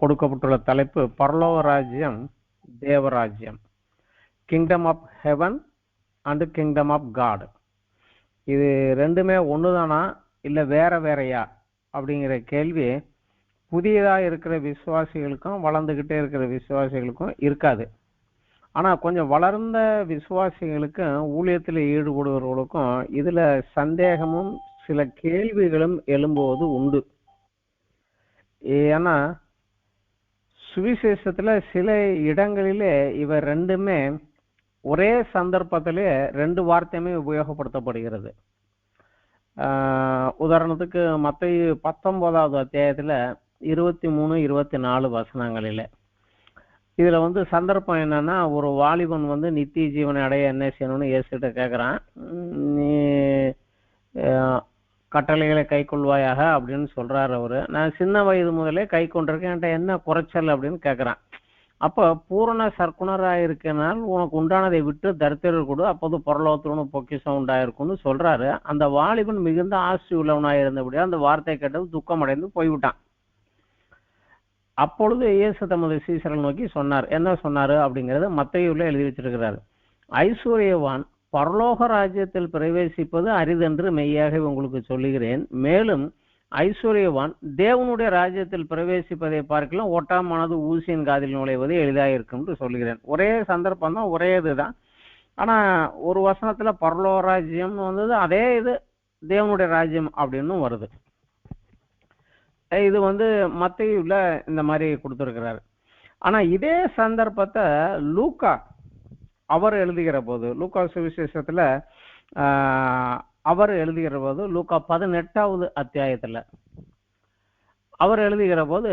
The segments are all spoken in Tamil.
கொடுக்கப்பட்டுள்ள தலைப்பு பரலோக ராஜ்யம், தேவராஜ்யம், kingdom of heaven and kingdom of God. இது ரெண்டுமே ஒண்ணுதானா இல்ல வேற வேறையா அப்படிங்கிற கேள்வி புதியதா இருக்கிற விசுவாசிகளுக்கும் வளர்ந்துகிட்டே இருக்கிற விசுவாசிகளுக்கும் இருக்காது. ஆனா கொஞ்சம் வளர்ந்த விசுவாசிகளுக்கும் ஊழியத்தில் ஈடுபடுபவர்களுக்கும் இதுல சந்தேகமும் சில கேள்விகளும் எழும்புவது உண்டு. ஏன்னா சுவிசேஷத்துல சில இடங்களிலே இவ ரெண்டுமே ஒரே சந்தர்ப்பத்திலே ரெண்டு வார்த்தையுமே உபயோகப்படுத்தப்படுகிறது. உதாரணத்துக்கு மத்தேயு 19வது அத்தியாயத்துல 23, 24 வசனங்களில இதுல சந்தர்ப்பம் என்னன்னா, ஒரு வாலிபன் நித்திய ஜீவனை அடைய என்ன செய்யணும்னு இயேசுகிட்ட கேட்கிறான். நீ கட்டளைகளை கை கொள்வாயாக அப்படின்னு சொல்றாரு அவரு. நான் சின்ன வயது முதலே கை கொண்டிருக்கேன், என்கிட்ட என்ன குறைச்சல் அப்படின்னு கேட்கிறான். அப்ப பூரண சர்க்குணராக இருக்கனால் உனக்கு உண்டானதை விட்டு தரித்திரர் கொடு, அப்போது பரலோகத்தில் பொக்கிஷம் உண்டாயிருக்கும்னு சொல்றாரு. அந்த வாலிபன் மிகுந்த ஆசி உள்ளவனாக இருந்தபடியா அந்த வார்த்தையை கேட்டது துக்கம் அடைந்து போய்விட்டான். அப்பொழுது இயேசு தமது சீசர்கள் நோக்கி சொன்னார். என்ன சொன்னாரு அப்படிங்கறது மத்தேயுல எழுதி வச்சிருக்கிறாரு. ஐஸ்வர்யவான் பரலோக ராஜ்யத்தில் பிரவேசிப்பது அரிதென்று மெய்யாக உங்களுக்கு சொல்லுகிறேன். மேலும் ஐஸ்வர்யவான் தேவனுடைய ராஜ்யத்தில் பிரவேசிப்பதை பார்க்கலாம் ஒட்டாமானது ஊசியின் காதில் நுழைவது எளிதாக இருக்கும் என்று சொல்லுகிறேன். ஒரே சந்தர்ப்பம் தான், ஒரே இதுதான். ஆனா ஒரு வசனத்துல பரலோக ராஜ்யம் வந்தது, அதே இது தேவனுடைய ராஜ்யம் அப்படின்னு வருது. இது மத்தேயுல இந்த மாதிரி கொடுத்திருக்கிறாரு. ஆனா இதே சந்தர்ப்பத்தை லூக்கா அவர் எழுதுகிற போது, லூக்கா சுவிசேஷத்துல அவர் எழுதுகிற போது லூக்கா 18வது அத்தியாயத்துல அவர் எழுதுகிற போது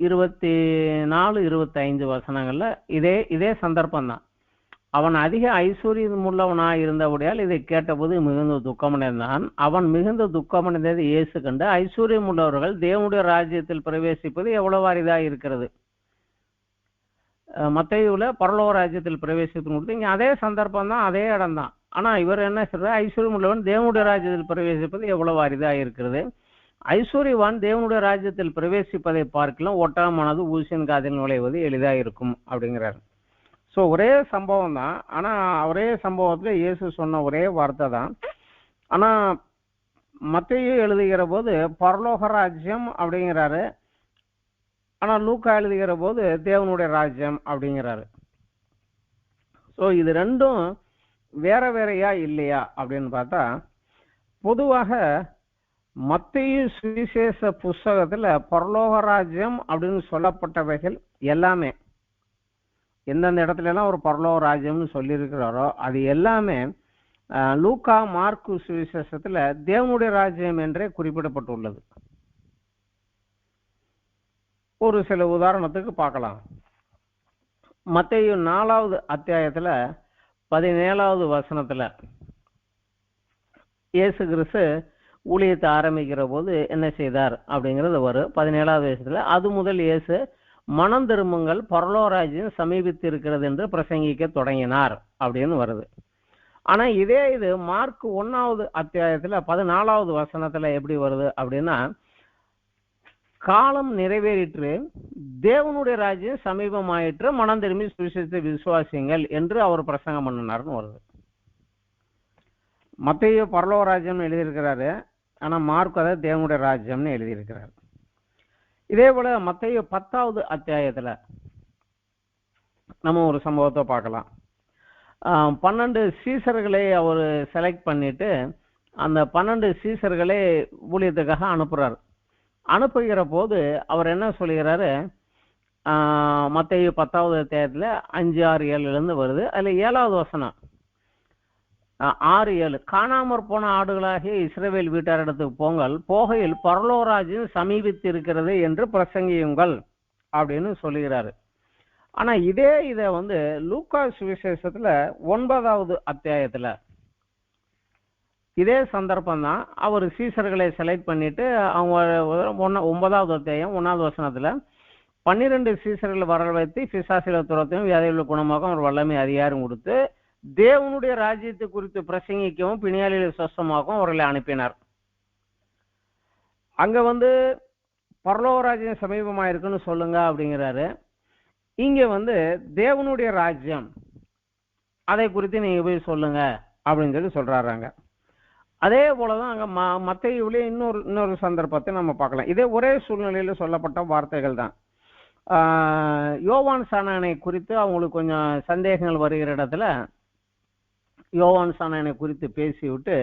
24, 25 வசனங்கள்ல இதே சந்தர்ப்பம் தான். அவன் அதிக ஐஸ்வர்யம் உள்ளவனாய் இருந்தபடியால் இதை கேட்டபோது மிகுந்த துக்கமடைந்தான். அவன் மிகுந்த துக்கமடைந்தது இயேசு கண்டு, ஐஸ்வர்யம் உள்ளவர்கள் தேவனுடைய ராஜ்யத்தில் பிரவேசிப்பது எவ்வளவு அரிதா இருக்கிறது. மத்தேயுல பரலோக ராஜ்யத்தில் பிரவேசிப்பு இங்க அதே சந்தர்ப்பம் தான், அதே இடம் தான். ஆனா இவர் என்ன சொல்ற, ஐஸ்வர்யம் உள்ளவன் தேவனுடைய ராஜ்யத்தில் பிரவேசிப்பது எவ்வளவு அரிதா இருக்கிறது. ஐஸ்வர்யவான் தேவனுடைய ராஜ்யத்தில் பிரவேசிப்பதை பார்க்கலாம் ஒட்டாமானது ஊசியின் காதில் நுழைவது எளிதா இருக்கும் அப்படிங்கிறார். ஸோ ஒரே சம்பவம் தான். ஆனா ஒரே சம்பவத்துல இயேசு சொன்ன ஒரே வார்த்தை தான். ஆனா மத்தேயு எழுதுகிற போது பரலோக ராஜ்யம் அப்படிங்கிறாரு. ஆனா லூக்கா எழுதுகிற போது தேவனுடைய ராஜ்யம் அப்படிங்கிறாரு. ஸோ இது ரெண்டும் வேற வேறையா இல்லையா அப்படின்னு பார்த்தா, பொதுவாக மத்தேயு சுவிசேஷ புஸ்தகத்துல பரலோக ராஜ்யம் அப்படின்னு சொல்லப்பட்டவைகள் எல்லாமே எந்தெந்த இடத்துல எல்லாம் ஒரு பரலோக ராஜ்யம்னு சொல்லியிருக்கிறாரோ அது எல்லாமே லூக்கா, மார்க்கு சுவிசேஷத்துல தேவனுடைய ராஜ்யம் என்றே குறிப்பிடப்பட்டுள்ளது. ஒரு சில உதாரணத்துக்கு பார்க்கலாம். மத்தேயு 4வது அத்தியாயத்துல 17வது வசனத்துல இயேசு கிறிஸ்து ஊழியத்தை ஆரம்பிக்கிற போது என்ன செய்தார் அப்படிங்கிறது வரும். 17வது வசனத்துல அது முதல் இயேசு மனம் திரும்புங்கள் பரலோக ராஜ்யம் சமீபித்து இருக்கிறது என்று பிரசங்கிக்க தொடங்கினார் அப்படின்னு வருது. ஆனா இது மார்க் 1வது அத்தியாயத்துல 14வது வசனத்துல எப்படி வருது அப்படின்னா, காலம் நிறைவேறிற்று, தேவனுடைய ராஜ்யம் சமீபமாயிற்று, மனம் திரும்பி சுவிசேஷத்தை விசுவாசிங்கள் என்று அவர் பிரசங்கம் பண்ணினார்னு வருது. மத்தேயு பரலோக ராஜ்யம் எழுதியிருக்கிறாரு, ஆனா மார்க் அதை தேவனுடைய ராஜ்யம்னு எழுதியிருக்கிறார். இதே போல மத்தேயு 10வது அத்தியாயத்துல நம்ம ஒரு சம்பவத்தை பார்க்கலாம். 12 சீசர்களை அவர் செலக்ட் பண்ணிட்டு அந்த 12 சீசர்களை ஊழியத்துக்காக அனுப்புறாரு. அனுப்புகிற போது அவர் என்ன சொல்லுகிறாரு, மத்தேயு 10வது அத்தியாயத்துல 5, 6, 7 வருது. அதுல 7வது வசனம் 6, 7 காணாமற் போன ஆடுகளாகிய இஸ்ரவேல் வீட்டாரிடத்துக்கு போங்கள், போகையில் பரலோக ராஜ்யம் சமீபித்து இருக்கிறது என்று பிரசங்கியுங்கள் அப்படின்னு சொல்லுகிறாரு. ஆனா இதை லூக்கா சுவிசேஷத்துல 9வது அத்தியாயத்துல இதே சந்தர்ப்பம் தான். அவர் சீசர்களை செலக்ட் பண்ணிட்டு அவங்க 9வது அத்தியாயம் 1வது வசனத்துல 12 சீசர்களை வர வைத்து பிசாசுகளை துரத்தையும் வியாதிகளை குணமாகவும் ஒரு வல்லமை அதிகாரம் கொடுத்து தேவனுடைய ராஜ்யத்தை குறித்து பிரசங்கிக்கவும் பிணியாளிகளை சொஸ்தமாகவும் அவர்களை அனுப்பினார். அங்க பரலோக ராஜ்யம் சமீபமா இருக்குன்னு சொல்லுங்க அப்படிங்கிறாரு. இங்க தேவனுடைய ராஜ்யம் அதை குறித்து நீங்க போய் சொல்லுங்க அப்படின்னு சொல்லி சொல்றாங்க. அதே போலதான் அங்க மத்தேயுவிலே இன்னொரு சந்தர்ப்பத்தை நம்ம பார்க்கலாம். இதே ஒரே சூழ்நிலையில சொல்லப்பட்ட வார்த்தைகள் தான். யோவான் சாணனை குறித்து அவங்களுக்கு கொஞ்சம் சந்தேகங்கள் வருகிற இடத்துல யோவான் சாணனை குறித்து பேசிவிட்டு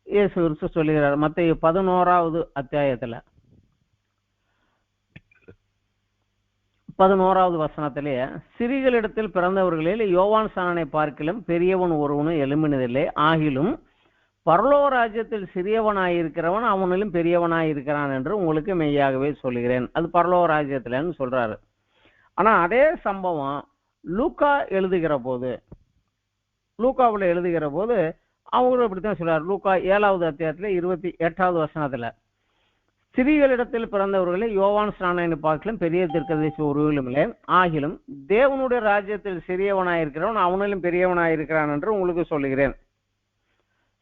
இயேசு கிறிஸ்து சொல்லுகிறார். மத்தேயு 11வது அத்தியாயத்துல 11வது வசனத்திலேயே, சிறிகளிடத்தில் பிறந்தவர்களில் யோவான் சாணனை பார்க்கிலும் பெரியவன் ஒருவனும் எழும்பினதில்லை, ஆகிலும் பரலோக ராஜ்யத்தில் சிறியவனாயிருக்கிறவன் அவனிலும் பெரியவனாயிருக்கிறான் என்று உங்களுக்கு மெய்யாகவே சொல்கிறேன். அது பரலோக ராஜ்யத்திலன்னு சொல்றாரு. ஆனா அதே சம்பவம் லூக்காவில் எழுதுகிற போது அவங்களும் இப்படித்தான் சொல்றாரு. லூக்கா 7வது அத்தியாயத்துல 28வது வசனத்துல, சிறிகளிடத்தில் பிறந்தவர்களை யோவான் ஸ்நானனை பார்க்கலும் பெரிய தீர்க்கதரிசி ஒருவரும் இல்லை, ஆகிலும் தேவனுடைய ராஜ்யத்தில் சிறியவனாயிருக்கிறவன் அவனிலும் பெரியவனாயிருக்கிறான் என்று உங்களுக்கு சொல்லுகிறேன்.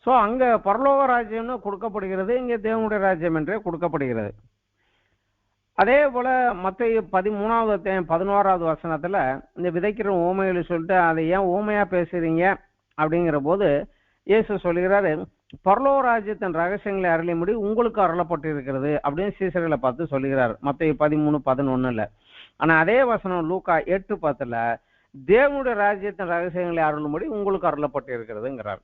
சோ அங்க பரலோக ராஜ்யம்னு கொடுக்கப்படுகிறது, இங்க தேவனுடைய ராஜ்யம் என்றே கொடுக்கப்படுகிறது. அதே போல மத்தேயு 13வது அத்தியாயம் 11வது வசனத்துல இந்த விதைக்கிற ஊமையில சொல்லிட்டு அதை ஏன் ஊமையா பேசுறீங்க அப்படிங்கிற போது இயேசு சொல்லுகிறாரு, பரலோக ராஜ்யத்தின் ரகசியங்களை அருளியும்படி உங்களுக்கு அருளப்பட்டிருக்கிறது அப்படின்னு சீசர்களை பார்த்து சொல்லுகிறார் மத்தேயு 13:11. ஆனா அதே வசனம் லூக்கா 8:10 தேவனுடைய ராஜ்யத்தின் ரகசியங்களை அருளும்படி உங்களுக்கு அருளப்பட்டிருக்கிறதுங்கிறார்.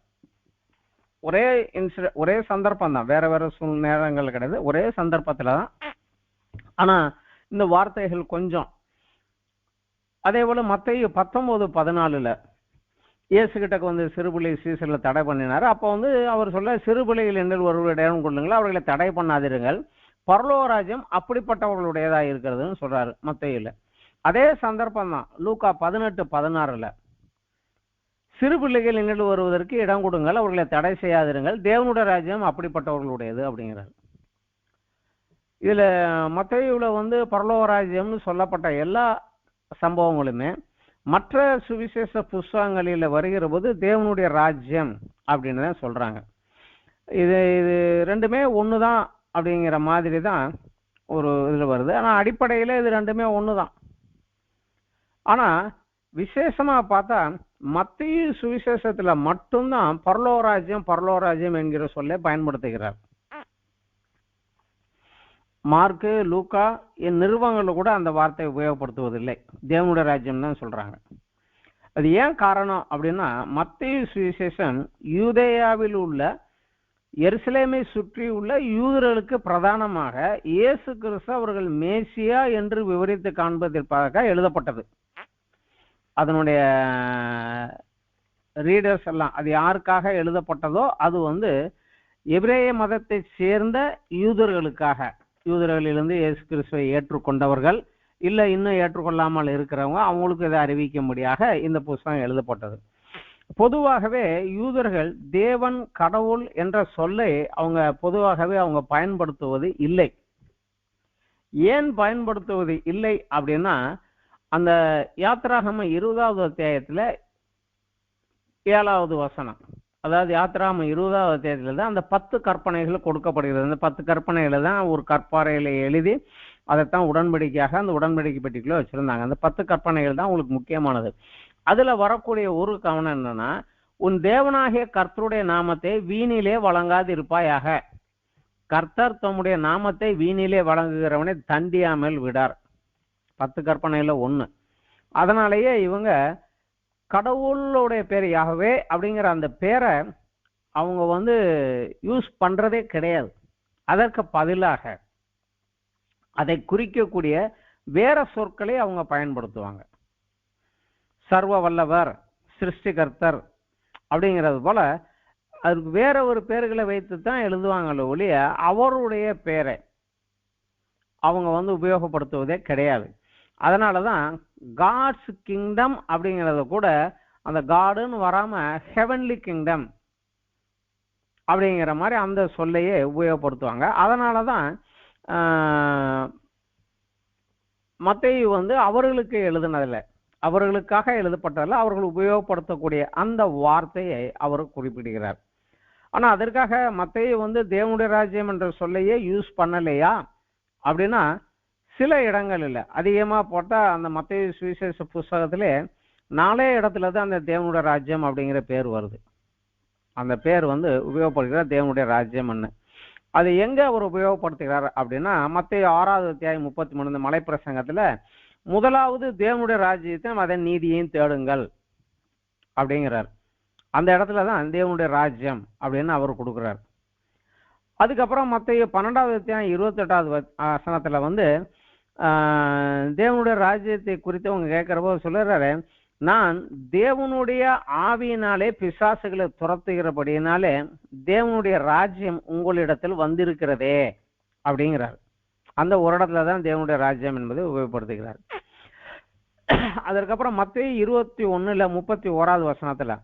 ஒரே சந்தர்ப்பம் தான், வேற வேற நேரங்கள் கிடையாது, ஒரே சந்தர்ப்பத்துல தான். ஆனா இந்த வார்த்தைகள் கொஞ்சம். அதே போல மத்தேயு 19:14 இயேசு கிட்ட சிறுபிள்ளை சீசர்ல தடை பண்ணினாரு. அப்போ அவர் சொல்ல, சிறுபிள்ளைகள் என்று ஒருவருடைய இடம் கொள்ளுங்கள், அவர்களை தடை பண்ணாதீர்கள், பரலோக ராஜ்யம் அப்படிப்பட்டவர்களுடையதா இருக்கிறதுன்னு சொல்றாரு மத்தேயுல. அதே சந்தர்ப்பம் தான் லூக்கா 18:16 சிறு பிள்ளைகள் என்னிடம் வருவதற்கு இடம் கொடுங்கள், அவர்களை தடை செய்யாதிருங்கள், தேவனுடைய ராஜ்யம் அப்படிப்பட்டவர்களுடையது அப்படிங்கிறார். இதுல மத்தேயுல பரலோக ராஜ்யம்னு சொல்லப்பட்ட எல்லா சம்பவங்களுமே மற்ற சுவிசேஷ புஸ்தகங்களில் வருகிற போது தேவனுடைய ராஜ்யம் அப்படின்னு தான் சொல்றாங்க. இது ரெண்டுமே ஒண்ணுதான் அப்படிங்கிற மாதிரி தான் ஒரு இதுல வருது. ஆனா அடிப்படையில இது ரெண்டுமே ஒண்ணுதான். ஆனா விசேஷமா பார்த்தா மத்தேயு சுவிசேஷத்துல மட்டும்தான் பரலோக ராஜ்யம் என்கிற சொல்லை பயன்படுத்துகிறார். மார்க்கு, லூக்கா நிறுவனங்கள்ல கூட அந்த வார்த்தையை உபயோகப்படுத்துவதில்லை, தேவனுடைய ராஜ்யம் தான் சொல்றாங்க. அது ஏன் காரணம் அப்படின்னா, மத்தேயு சுவிசேஷம் யூதேயாவில் உள்ள எருசலேமை சுற்றி உள்ள யூதர்களுக்கு பிரதானமாக இயேசு கிறிஸ்து அவர்கள் மேசியா என்று விவரித்து காண்பதற்காக எழுதப்பட்டது. அதனுடைய ரீடர்ஸ் எல்லாம் அது யாருக்காக எழுதப்பட்டதோ அது எபிரேய மதத்தை சேர்ந்த யூதர்களுக்காக, யூதர்களிலிருந்து இயேசு கிறிஸ்துவை ஏற்றுக்கொண்டவர்கள் இல்ல இன்னும் ஏற்றுக்கொள்ளாமல் இருக்கிறவங்க அவங்களுக்கு இதை அறிவிக்கும்படியாக இந்த புத்தகம் எழுதப்பட்டது. பொதுவாகவே யூதர்கள் தேவன் கடவுள் என்ற சொல்லை பொதுவாகவே அவங்க பயன்படுத்துவது இல்லை. ஏன் பயன்படுத்துவது இல்லை அப்படின்னா, அந்த யாத்திராகம 20வது அத்தியாயத்துல 7வது வசனம், அதாவது யாத்திராகம 20வது அத்தியாயத்துல தான் அந்த 10 கற்பனைகள் கொடுக்கப்படுகிறது. அந்த 10 கற்பனைகளை தான் ஒரு கற்பாறையில எழுதி அதைத்தான் உடன்படிக்கையாக அந்த உடன்படிக்கை பெட்டிக்குள்ள வச்சிருந்தாங்க. அந்த 10 கற்பனைகள் தான் உங்களுக்கு முக்கியமானது. அதுல வரக்கூடிய ஒரு கவனம் என்னன்னா, உன் தேவனாகிய கர்த்தருடைய நாமத்தை வீணிலே வழங்காது இருப்பாயாக, கர்த்தர் தம்முடைய நாமத்தை வீணிலே வழங்குகிறவனை தண்டியாமல் விடார். 10 கற்பனையில ஒண்ணு. அதனாலேயே இவங்க கடவுளுடைய பேர் யாகவே அப்படிங்கிற அந்த பேரை அவங்க யூஸ் பண்றதே கிடையாது. அதற்கு பதிலாக அதை குறிக்கக்கூடிய வேற சொற்களை அவங்க பயன்படுத்துவாங்க. சர்வ வல்லவர், சிருஷ்டிகர்த்தர் அப்படிங்கிறது போல அதுக்கு வேற ஒரு பேர்களை வைத்து தான் எழுதுவாங்களோ ஒழிய அவருடைய பேரை அவங்க உபயோகப்படுத்துவதே கிடையாது. அதனாலதான் காட்ஸ் கிங்டம் அப்படிங்கிறத கூட அந்த காடுன்னு வராம ஹெவன்லி கிங்டம் அப்படிங்கிற மாதிரி அந்த சொல்லையே உபயோகப்படுத்துவாங்க. அதனாலதான் மத்தேயு அவர்களுக்கு எழுதுனதில்லை, அவர்களுக்காக எழுதப்பட்டதில்லை, அவர்கள் உபயோகப்படுத்தக்கூடிய அந்த வார்த்தையை அவர் குறிப்பிடுகிறார். ஆனா அதற்காக மத்தேயு வந்து தேவனுடைய ராஜ்யம் என்ற சொல்லையே யூஸ் பண்ணலையா அப்படின்னா சில இடங்கள் இல்லை. அதிகமா போட்டா அந்த மத்தேயு சுவிசேஷ புஸ்தகத்திலே 4 இடத்துல தான் அந்த தேவனுடைய ராஜ்யம் அப்படிங்கிற பேர் வருது. அந்த பேர் வந்து உபயோகப்படுகிறார் தேவனுடைய ராஜ்யம்னு. அது எங்க அவர் உபயோகப்படுத்துகிறார் அப்படின்னா மத்தேயு 6வது அத்தியாயம் 33 இந்த மலைப்பிரசங்கத்துல முதலாவது தேவனுடைய ராஜ்யத்தையும் அதன் நீதியையும் தேடுங்கள் அப்படிங்கிறார். அந்த இடத்துல தான் தேவனுடைய ராஜ்யம் அப்படின்னு அவர் கொடுக்குறார். அதுக்கப்புறம் மத்தேயு 12வது அத்தியாயம் 28வது வசனத்துல வந்து தேவனுடைய ராஜ்யத்தை குறித்து அவங்க கேட்கிறப்போ சொல்லுறாரு, நான் தேவனுடைய ஆவியினாலே பிசாசுகளை துரத்துகிறபடியினாலே தேவனுடைய ராஜ்யம் உங்களிடத்தில் வந்திருக்கிறதே அப்படிங்கிறார். அந்த ஒரு இடத்துல தான் தேவனுடைய ராஜ்யம் என்பதை உபயோகப்படுத்துகிறார். அதற்கப்புறம் மத்தேயு 21:31வது வசனத்துல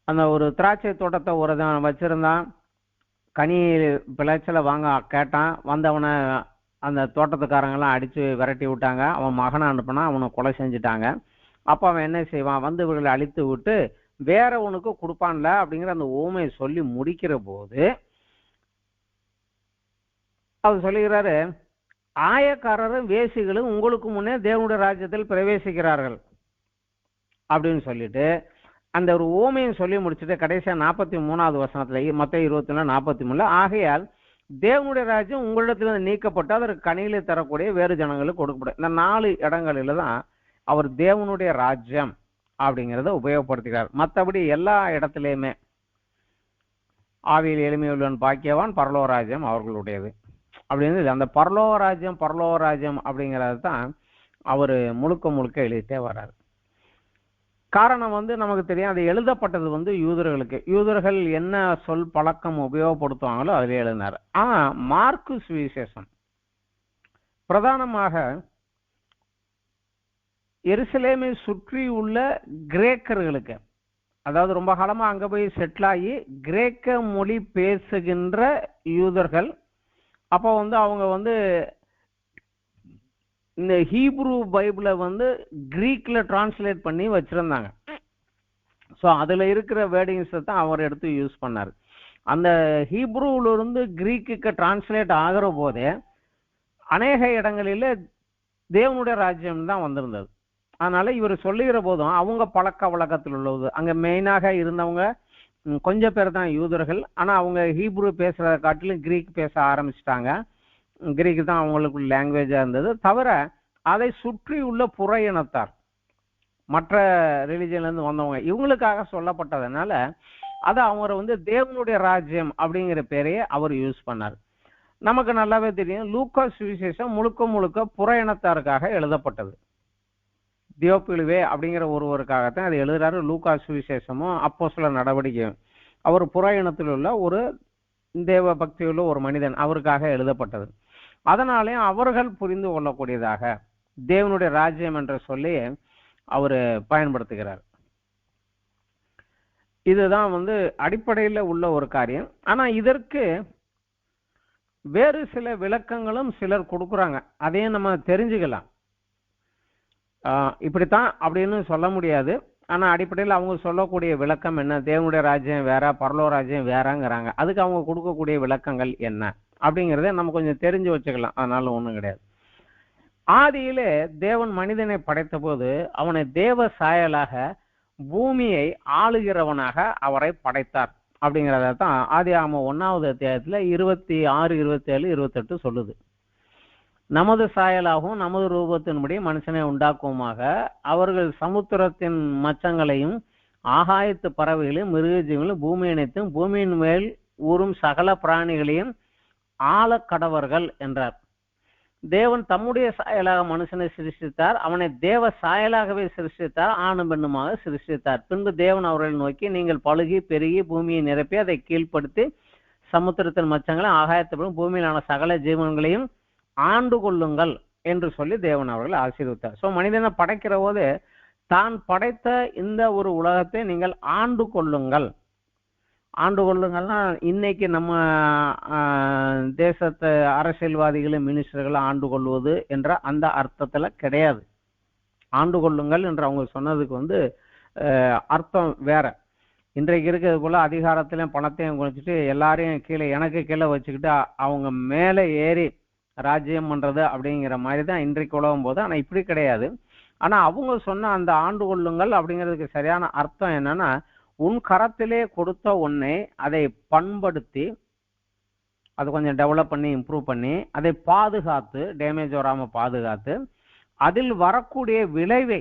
அந்த ஒரு திராட்சை தோட்டத்தை ஒரு வச்சிருந்தான், கனி விளைச்சலை வாங்க கேட்டான். வந்தவனை அந்த தோட்டத்துக்காரங்கெல்லாம் அடிச்சு விரட்டி விட்டாங்க. அவன் மகனை அனுப்புனா அவனை கொலை செஞ்சுட்டாங்க. அப்ப அவன் என்ன செய்வான், வந்து இவர்களை அழித்து விட்டு வேற உனக்கு கொடுப்பான்ல அப்படிங்கிற அந்த ஊமையை சொல்லி முடிக்கிற போது அவர் சொல்லுகிறாரு, ஆயக்காரரும் வேசிகளும் உங்களுக்கு முன்னே தேவனுடைய ராஜ்யத்தில் பிரவேசிக்கிறார்கள் அப்படின்னு சொல்லிட்டு அந்த ஒரு ஊமையை சொல்லி முடிச்சுட்டு கடைசியா 43வது வசனத்துல மத்தேயு 21:43 ஆகையால் தேவனுடைய ராஜ்யம் உங்களிடத்துல நீக்கப்பட்டு அதற்கு கனியில தரக்கூடிய வேறு ஜனங்களுக்கு கொடுக்கப்படும். இந்த 4 இடங்களில தான் அவர் தேவனுடைய ராஜ்யம் அப்படிங்கிறத உபயோகப்படுத்துகிறார். மற்றபடி எல்லா இடத்துலையுமே ஆவியில் எளிமையுள்ளவன் பாக்கியவான், பரலோக ராஜ்யம் அவர்களுடையது அப்படின்னு அந்த பரலோக ராஜ்யம் அப்படிங்கிறது தான் அவர் முழுக்க முழுக்க எழுதிட்டே வர்றாரு. காரணம் வந்து நமக்கு தெரியும், அது எழுதப்பட்டது வந்து யூதர்களுக்கு. யூதர்கள் என்ன சொல் பழக்கம் உபயோகப்படுத்துவாங்களோ அதில் எழுதினார். ஆனா மார்க்கு சுவிசேஷம் பிரதானமாக எருசலேமை சுற்றி உள்ள கிரேக்கர்களுக்கு, அதாவது ரொம்ப காலமா அங்க போய் செட்டில் ஆகி கிரேக்க மொழி பேசுகின்ற யூதர்கள், அப்போ வந்து அவங்க வந்து இந்த ஹீப்ரூ பைபிளை வந்து கிரீக்ல டிரான்ஸ்லேட் பண்ணி வச்சிருந்தாங்க. ஸோ அதுல இருக்கிற வேர்டிங்ஸை தான் அவர் எடுத்து யூஸ் பண்ணார். அந்த ஹீப்ரூல இருந்து கிரீக்குக்கு டிரான்ஸ்லேட் ஆகிற போதே அநேக இடங்களில தேவனுடைய ராஜ்யம் தான் வந்திருந்தது. அதனால இவர் சொல்லுகிற போதும் அவங்க பழக்க வழக்கத்தில் உள்ளது. அங்க மெயினாக இருந்தவங்க கொஞ்சம் பேர் தான் யூதர்கள். ஆனா அவங்க ஹீப்ரூ பேசுறத காட்டிலும் கிரீக் பேச ஆரம்பிச்சிட்டாங்க. கிரீக்கு தான் அவங்களுக்கு லாங்குவேஜா இருந்தது. தவிர அதை சுற்றி உள்ள புற இனத்தார், மற்ற ரிலிஜன்ல இருந்து வந்தவங்க, இவங்களுக்காக சொல்லப்பட்டதுனால அதை அவங்க வந்து தேவனுடைய ராஜ்யம் அப்படிங்கிற பேரையே அவர் யூஸ் பண்ணார். நமக்கு நல்லாவே தெரியும், லூக்கா சுவிசேஷம் முழுக்க முழுக்க புற இனத்தாருக்காக எழுதப்பட்டது. தியோப்பிலுவே அப்படிங்கிற ஒருவருக்காகத்தான் அதை எழுதுறாரு. லூக்கா சுவிசேஷமும் அப்போஸ்தலர் நடவடிக்கையும் அவர் புற இனத்தில் உள்ள ஒரு தேவ பக்தியுள்ள ஒரு மனிதன், அவருக்காக எழுதப்பட்டது. அதனாலே அவர்கள் புரிந்து கொள்ளக்கூடியதாக தேவனுடைய ராஜ்யம் என்ற சொல்லி அவரு பயன்படுத்துகிறார். இதுதான் வந்து அடிப்படையில் உள்ள ஒரு காரியம். ஆனா இதற்கு வேறு சில விளக்கங்களும் சிலர் கொடுக்குறாங்க. அதையும் நம்ம தெரிஞ்சுக்கலாம். இப்படித்தான் அப்படின்னு சொல்ல முடியாது. ஆனா அடிப்படையில் அவங்க சொல்லக்கூடிய விளக்கம் என்ன, தேவனுடைய ராஜ்யம் வேற பரலோக ராஜ்யம் வேறங்கிறாங்க. அதுக்கு அவங்க கொடுக்கக்கூடிய விளக்கங்கள் என்ன அப்படிங்கிறத நம்ம கொஞ்சம் தெரிஞ்சு வச்சுக்கலாம். அதனால ஒண்ணும் கிடையாது. ஆதியிலே தேவன் மனிதனை படைத்த போது அவனை தேவ சாயலாக பூமியை ஆளுகிறவனாக அவரை படைத்தார் அப்படிங்கிறத தான் ஆதியாகமம் 1வது அத்தியாயத்துல 26, 27, 28 சொல்லுது. நமது சாயலாகவும் நமது ரூபத்தின்படி மனுஷனை உண்டாக்குவோமாக, அவர்கள் சமுத்திரத்தின் மச்சங்களையும் ஆகாயத்து பறவைகளையும் மிருகஜீவங்களையும் பூமி அனைத்தும் பூமியின் மேல் ஊறும் சகல பிராணிகளையும் ஆள கடவர்கள் என்றார். தேவன் தம்முடைய சாயலாக மனுஷனை சிருஷ்டித்தார், அவனை தேவ சாயலாகவே சிருஷ்டித்தார், ஆணும் பெண்ணுமாக சிருஷ்டித்தார். பின்பு தேவன் அவர்களை நோக்கி, நீங்கள் பழுகி பெருகி பூமியை நிரப்பி அதை கீழ்ப்படுத்தி சமுத்திரத்தின் மச்சங்களை ஆகாயத்து பூமியிலான சகல ஜீவன்களையும் ஆண்டு கொள்ளுங்கள் என்று சொல்லி தேவன் அவர்கள் ஆசீர்வதித்தார். சோ மனிதனை படைக்கிற போது தான் படைத்த இந்த ஒரு உலகத்தை நீங்கள் ஆண்டு கொள்ளுங்கள். ஆண்டு கொள்ளுங்கள்னா இன்னைக்கு நம்ம தேசத்தை அரசியல்வாதிகளும் மினிஸ்டர்களும் ஆண்டு கொள்வது என்ற அந்த அர்த்தத்துல கிடையாது. ஆண்டு கொள்ளுங்கள் என்று அவங்க சொன்னதுக்கு வந்து அர்த்தம் வேற. இன்றைக்கு இருக்கிறது போல அதிகாரத்திலையும் பணத்தையும் குறைச்சிட்டு எல்லாரையும் கீழே எனக்கு கீழே வச்சுக்கிட்டு அவங்க மேலே ஏறி ராஜ்யம் பண்றது அப்படிங்கிற மாதிரி தான் இன்றைக்கு உலகம் போது. ஆனா இப்படி கிடையாது. ஆனா அவங்க சொன்ன அந்த ஆண்டு கொள்ளுங்கள் அப்படிங்கிறதுக்கு சரியான அர்த்தம் என்னன்னா, உன் கரத்திலே கொடுத்த ஒன்னை அதை பண்படுத்தி அது கொஞ்சம் டெவலப் பண்ணி இம்ப்ரூவ் பண்ணி அதை பாதுகாத்து டேமேஜ் வராம பாதுகாத்து அதில் வரக்கூடிய விளைவை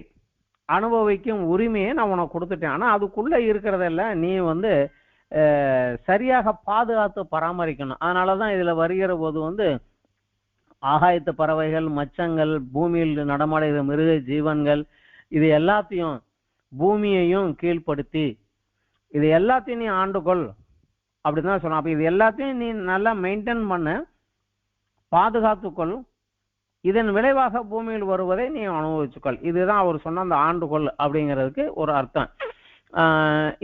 அனுபவிக்கும் உரிமையை நான் உனக்கு கொடுத்துட்டேன். ஆனா அதுக்குள்ள இருக்கிறதெல்லாம் நீ சரியாக பாதுகாத்து பராமரிக்கணும். அதனாலதான் இதுல வருகிற போது ஆகாயத்து பறவைகள், மச்சங்கள், பூமியில் நடமாடுகிற மிருக ஜீவன்கள், இது எல்லாத்தையும் பூமியையும் கீழ்ப்படுத்தி இது எல்லாத்தையும் நீ ஆண்டுகொள் அப்படிதான் சொன்ன. அப்ப இது எல்லாத்தையும் நீ நல்லா மெயின்டைன் பண்ண, பாதுகாத்துக்கொள், இதன் விளைவாக பூமியில் வருவதை நீ அனுபவிச்சுக்கொள். இதுதான் அவர் சொன்ன அந்த ஆண்டுகொள் அப்படிங்கிறதுக்கு ஒரு அர்த்தம்.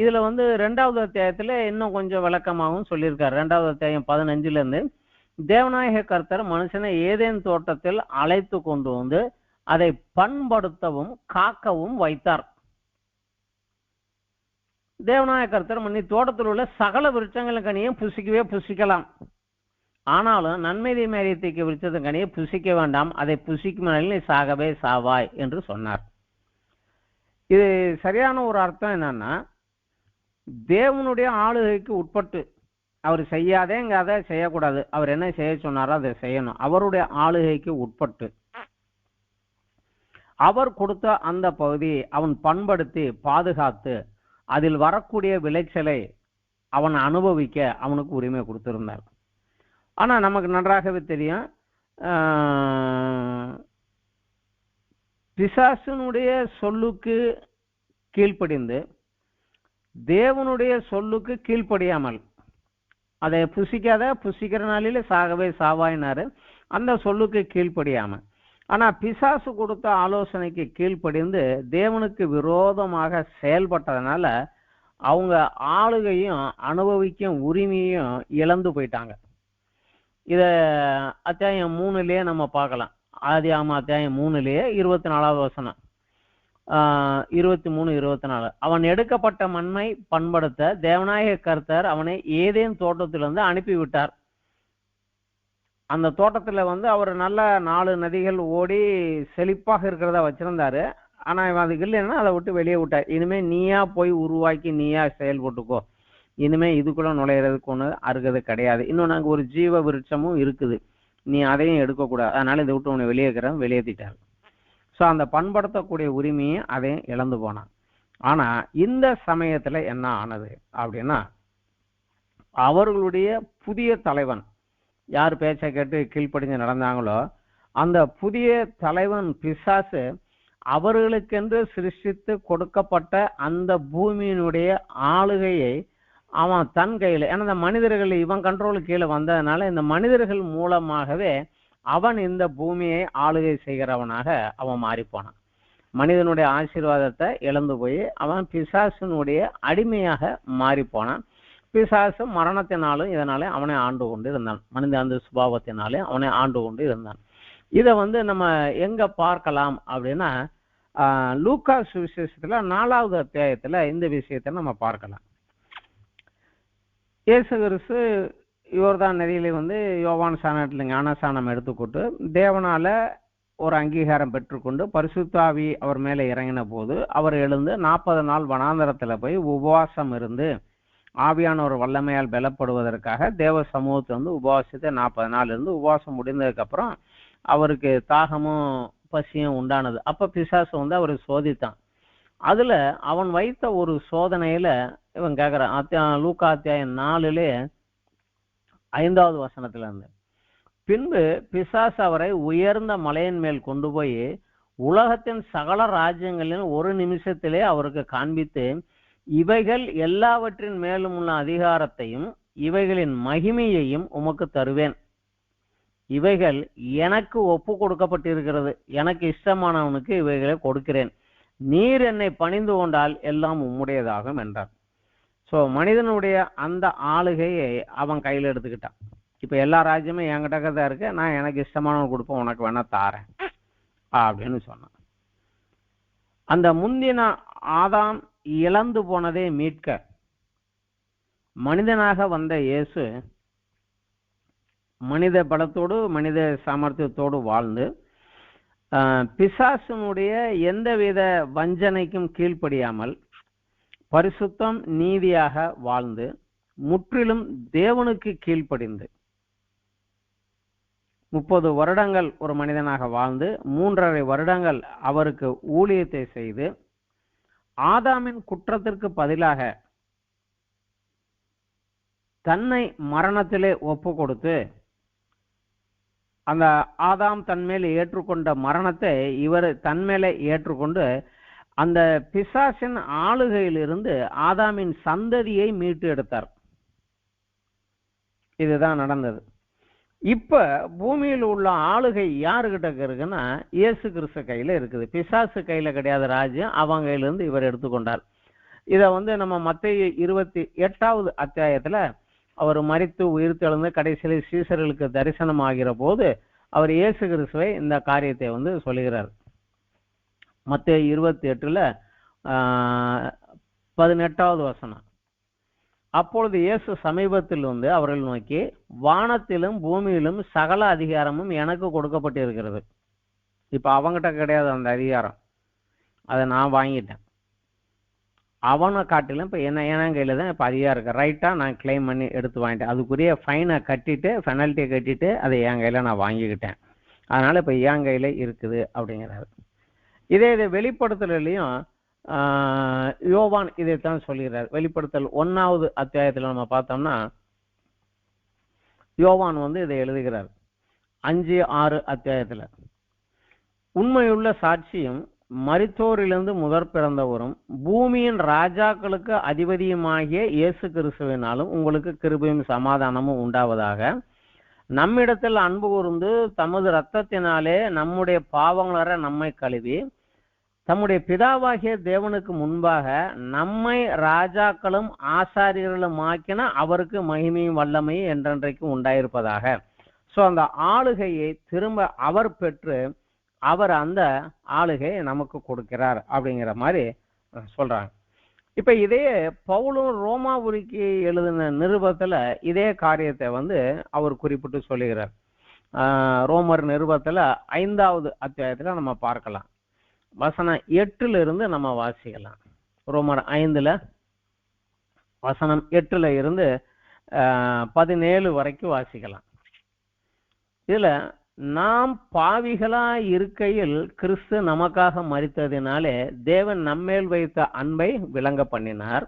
இதுல 2வது அத்தியாயத்துல இன்னும் கொஞ்சம் விளக்கமாகவும் சொல்லியிருக்காரு. 2வது அத்தியாயம் 15ல இருந்து, தேவநாயக கர்த்தர் மனுஷனை ஏதேன் தோட்டத்தில் அழைத்து கொண்டு அதை பண்படுத்தவும் காக்கவும் வைத்தார். தேவநாயக கர்த்தர் நீ தோட்டத்தில் உள்ள சகல விருட்சங்களின் கனியை புசிக்கலாம், ஆனாலும் நன்மை தீமையத்தை விருட்சத்தின் கனியை புசிக்க வேண்டாம், அதை புசிக்கும் நீ சாகவே சாவாய் என்று சொன்னார். இது சரியான ஒரு அர்த்தம் என்னன்னா, தேவனுடைய ஆளுகைக்கு உட்பட்டு அவர் செய்யாதேங்க அதை செய்யக்கூடாது, அவர் என்ன செய்ய சொன்னாரோ அதை செய்யணும். அவருடைய ஆளுகைக்கு உட்பட்டு அவர் கொடுத்த அந்த பகுதியை அவன் பண்படுத்தி பாதுகாத்து அதில் வரக்கூடிய விளைச்சலை அவன் அனுபவிக்க அவனுக்கு உரிமை கொடுத்திருந்தார். ஆனா நமக்கு நன்றாகவே தெரியும், பிசாசனுடைய சொல்லுக்கு கீழ்ப்படிந்து தேவனுடைய சொல்லுக்கு கீழ்ப்படியாமல், அதை புசிக்கிற நாளிலே சாகவே சாவாயினாரு, அந்த சொல்லுக்கு கீழ்ப்படியாம. ஆனா பிசாசு கொடுத்த ஆலோசனைக்கு கீழ்ப்படிந்து தேவனுக்கு விரோதமாக செயல்பட்டதுனால அவங்க ஆளுகையும் அனுபவிக்கும் உரிமையும் இழந்து போயிட்டாங்க. இத அத்தியாயம் 3லயே நம்ம பார்க்கலாம். ஆதியாகமம் அத்தியாயம் 3லயே 24வது வசனம், 23, 24. அவன் எடுக்கப்பட்ட மண்மை பண்படுத்த தேவநாயக கர்த்தர் அவனை ஏதேன் தோட்டத்திலிருந்து அனுப்பிவிட்டார். அந்த தோட்டத்துல அவர் நல்ல 4 நதிகள் ஓடி செழிப்பாக இருக்கிறதா வச்சிருந்தாரு. ஆனா இவன் அதுக்கு இல்லைன்னா அதை விட்டு வெளியே விட்டார். இனிமே நீயா போய் உருவாக்கி நீயா செயல்பட்டுக்கோ, இனிமே இதுக்குள்ள நுழையிறதுக்கு ஒண்ணு அருகது கிடையாது. இன்னும் நாங்க ஒரு ஜீவ விருட்சமும் இருக்குது, நீ அதையும் எடுக்கக்கூடாது, அதனால இதை விட்டு உன்னை வெளியேற்றிட்டார். ஸோ அந்த பண்படுத்தக்கூடிய உரிமையை அதையும் இழந்து போனான். ஆனா இந்த சமயத்துல என்ன ஆனது அப்படின்னா, அவர்களுடைய புதிய தலைவன் யார் பேச்சை கேட்டு கீழ்ப்படிஞ்சு நடந்தாங்களோ அந்த புதிய தலைவன் பிசாசு அவர்களுக்கென்று சிருஷ்டித்து கொடுக்கப்பட்ட அந்த பூமியினுடைய ஆளுகையை அவன் தன் கையில், ஏன்னா இந்த மனிதர்கள் இவன் கண்ட்ரோலுக்கு கீழே வந்ததுனால இந்த மனிதர்கள் மூலமாகவே அவன் இந்த பூமியை ஆளுகை செய்கிறவனாக அவன் மாறிப்போனான். மனிதனுடைய ஆசீர்வாதத்தை இழந்து போய் அவன் பிசாசினுடைய அடிமையாக மாறிப்போனான். பிசாசு மரணத்தினாலும் இதனாலே அவனை ஆண்டு கொண்டு இருந்தான், மனித அந்த சுபாவத்தினாலே அவனை ஆண்டு கொண்டு இருந்தான். இதை நம்ம எங்க பார்க்கலாம் அப்படின்னா, லூக்கா சுவிசேஷத்துல 4வது அத்தியாயத்துல இந்த விஷயத்தை நம்ம பார்க்கலாம். இயேசு கிறிஸ்து யோர்தான் நதியில யோவான் சானத்தில் ஞானசானம் எடுத்துக்கொண்டு தேவனால ஒரு அங்கீகாரம் பெற்றுக்கொண்டு பரிசுத்த ஆவி அவர் மேல இறங்கின போது அவர் எழுந்து 40 நாள் வனாந்தரத்துல போய் உபவாசம் இருந்து ஆவியானவர் வல்லமையால் பலப்படுவதற்காக தேவ சமூகத்தை உபவாசித்து 40 நாள் இருந்து உபவாசம் முடிந்ததுக்கு அப்புறம் அவருக்கு தாகமும் பசியும் உண்டானது. அப்ப பிசாசு அவரை சோதித்தான். அதுல அவன் வைத்த ஒரு சோதனையில இவன் கேட்கிறான், லூக்கா அத்தியாயம் 4 5வது வசனத்துல இருந்து, பின்பு பிசாசு அவரை உயர்ந்த மலையின் மேல் கொண்டு போய் உலகத்தின் சகல ராஜ்யங்களின் ஒரு நிமிஷத்திலே அவருக்கு காண்பித்து, இவைகள் எல்லாவற்றின் மேலும் உள்ள அதிகாரத்தையும் இவைகளின் மகிமையையும் உமக்கு தருவேன், இவைகள் எனக்கு ஒப்பு கொடுக்கப்பட்டிருக்கிறது, எனக்கு இஷ்டமானவனுக்கு இவைகளை கொடுக்கிறேன், நீர் என்னை பணிந்து கொண்டால் எல்லாம் உம்முடையதாகும் என்றார். ஸோ மனிதனுடைய அந்த ஆளுகையை அவன் கையில் எடுத்துக்கிட்டான். இப்போ எல்லா ராஜ்யமே என்கிட்ட தான் இருக்கு, நான் எனக்கு இஷ்டமானவன் கொடுப்பேன், உனக்கு வேணா தாரேன் அப்படின்னு சொன்னான். அந்த முந்தின ஆதாம் இழந்து போனதை மீட்க மனிதனாக வந்த இயேசு மனித பலத்தோடு மனித சாமர்த்தியத்தோடு வாழ்ந்து பிசாசனுடைய எந்தவித வஞ்சனைக்கும் கீழ்ப்படியாமல் பரிசுத்தம் நீதியாக வாழ்ந்து முற்றிலும் தேவனுக்கு கீழ்ப்படிந்து 30 வருடங்கள் ஒரு மனிதனாக வாழ்ந்து 3.5 வருடங்கள் அவருக்கு ஊழியத்தை செய்து ஆதாமின் குற்றத்திற்கு பதிலாக தன்னை மரணத்திலே ஒப்பு கொடுத்து அந்த ஆதாம் தன்மேல் ஏற்றுக்கொண்ட மரணத்தை இவர் தன்மேலே ஏற்றுக்கொண்டு அந்த பிசாசின் ஆளுகையிலிருந்து ஆதாமின் சந்ததியை மீட்டு எடுத்தார். இதுதான் நடந்தது. இப்ப பூமியில் உள்ள ஆளுகை யாருகிட்ட இருக்குன்னா இயேசு கிறிஸ்து கையில இருக்குது. பிசாசு கையில கிடையாது ராஜ்யம், அவங்க கையிலிருந்து இவர் எடுத்துக்கொண்டார். இதை நம்ம மத்தேயு 28வது அத்தியாயத்துல அவர் மரித்து உயிர்த்தெழுந்து கடைசியில் சீசர்களுக்கு தரிசனம் ஆகிற போது அவர் இயேசு கிறிஸ்துவை இந்த காரியத்தை சொல்லுகிறார். மத்தேயு 28ல 18வது வசனம். அப்பொழுது இயேசு சமீபத்தில் அவர்கள் நோக்கி, வானத்திலும் பூமியிலும் சகல அதிகாரமும் எனக்கு கொடுக்கப்பட்டிருக்கிறது. இப்ப அவங்ககிட்ட கிடையாது அந்த அதிகாரம், அதை நான் வாங்கிட்டேன். அவனை காட்டிலும் இப்ப என்ன கையில தான் இப்ப அதிகாரம் இருக்கு. ரைட்டா நான் கிளைம் பண்ணி எடுத்து வாங்கிட்டேன். அதுக்குரிய ஃபைனை கட்டிட்டு பெனல்ட்டியை கட்டிட்டு அதை என் கையில நான் வாங்கிக்கிட்டேன். அதனால இப்ப என் கையில இருக்குது அப்படிங்கிறாரு. இதே வெளிப்படுத்தலையும் யோவான் இதைத்தான் சொல்கிறார். வெளிப்படுத்தல் 1வது அத்தியாயத்துல நம்ம பார்த்தோம்னா யோவான் இதை எழுதுகிறார். 5-6 அத்தியாயத்துல உண்மையுள்ள சாட்சியும் மரித்தோரிலிருந்து முதற் பிறந்தவரும் பூமியின் ராஜாக்களுக்கு அதிபதியுமாகிய இயேசு கிறிஸ்துவினாலும் உங்களுக்கு கிருபையும் சமாதானமும் உண்டாவதாக. நம்மிடத்தில் அன்பு கூர்ந்து தமது இரத்தத்தினாலே நம்முடைய பாவங்களற நம்மை கழுவி தம்முடைய பிதாவாகிய தேவனுக்கு முன்பாக நம்மை ராஜாக்களும் ஆசாரியர்களும் ஆக்கின அவருக்கு மகிமையும் வல்லமையும் என்றென்றைக்கும் உண்டாயிருப்பதாக. ஸோ அந்த ஆளுகையை திரும்ப அவர் பெற்று அவர் அந்த ஆளுகையை நமக்கு கொடுக்கிறார் அப்படிங்கிற மாதிரி சொல்றாங்க. இப்ப இதே பவுலும் ரோமாபுரிக்கு எழுதின நிருபத்துல இதே காரியத்தை அவர் குறிப்பிட்டு சொல்லுகிறார். ரோமர் நிருபத்துல 5வது அத்தியாயத்துல நம்ம பார்க்கலாம். வசனம் 8ல இருந்து நம்ம வாசிக்கலாம். ரோமர் 5ல வசனம் 8ல இருந்து 17 வரைக்கும் வாசிக்கலாம். இதுல நாம் பாவிகளாய் இருக்கையில் கிறிஸ்து நமக்காக மரித்ததினாலே தேவன் நம்மேல் வைத்த அன்பை விளங்க பண்ணினார்.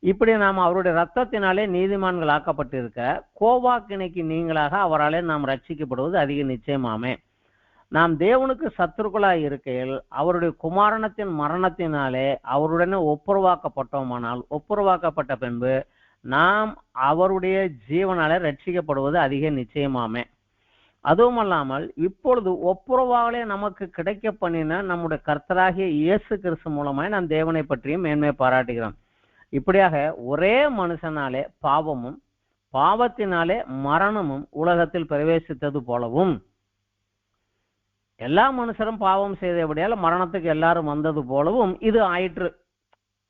இப்படி நாம் அவருடைய இரத்தத்தினாலே நீதிமான்கள் ஆக்கப்பட்டிருக்க கோவாக்கினைக்கு நீங்களாக அவராலே நாம் ரட்சிக்கப்படுவது அதிக நிச்சயமாமே. நாம் தேவனுக்கு சத்துருக்களாய் இருக்கையில் அவருடைய குமாரனத்தின் மரணத்தினாலே அவருடனே ஒப்புரவாக்கப்பட்டோமானால் ஒப்புரவாக்கப்பட்ட பின்பு நாம் அவருடைய ஜீவனாலே ரட்சிக்கப்படுவது அதிக நிச்சயமாமே. அதுவும் அல்லாமல் இப்பொழுது ஒப்புரவாலே நமக்கு கிடைக்க பண்ணின நம்முடைய கர்த்தராகிய இயேசு கிறிஸ்து மூலமாய் நாம் தேவனை பற்றியும் மேன்மை பாராட்டுகிறோம். இப்படியாக ஒரே மனுஷனாலே பாவமும் பாவத்தினாலே மரணமும் உலகத்தில் பிரவேசித்தது போலவும் எல்லா மனுஷரும் பாவம் செய்தபடியால் மரணத்துக்கு எல்லாரும் வந்தது போலவும் இது ஆயிற்று.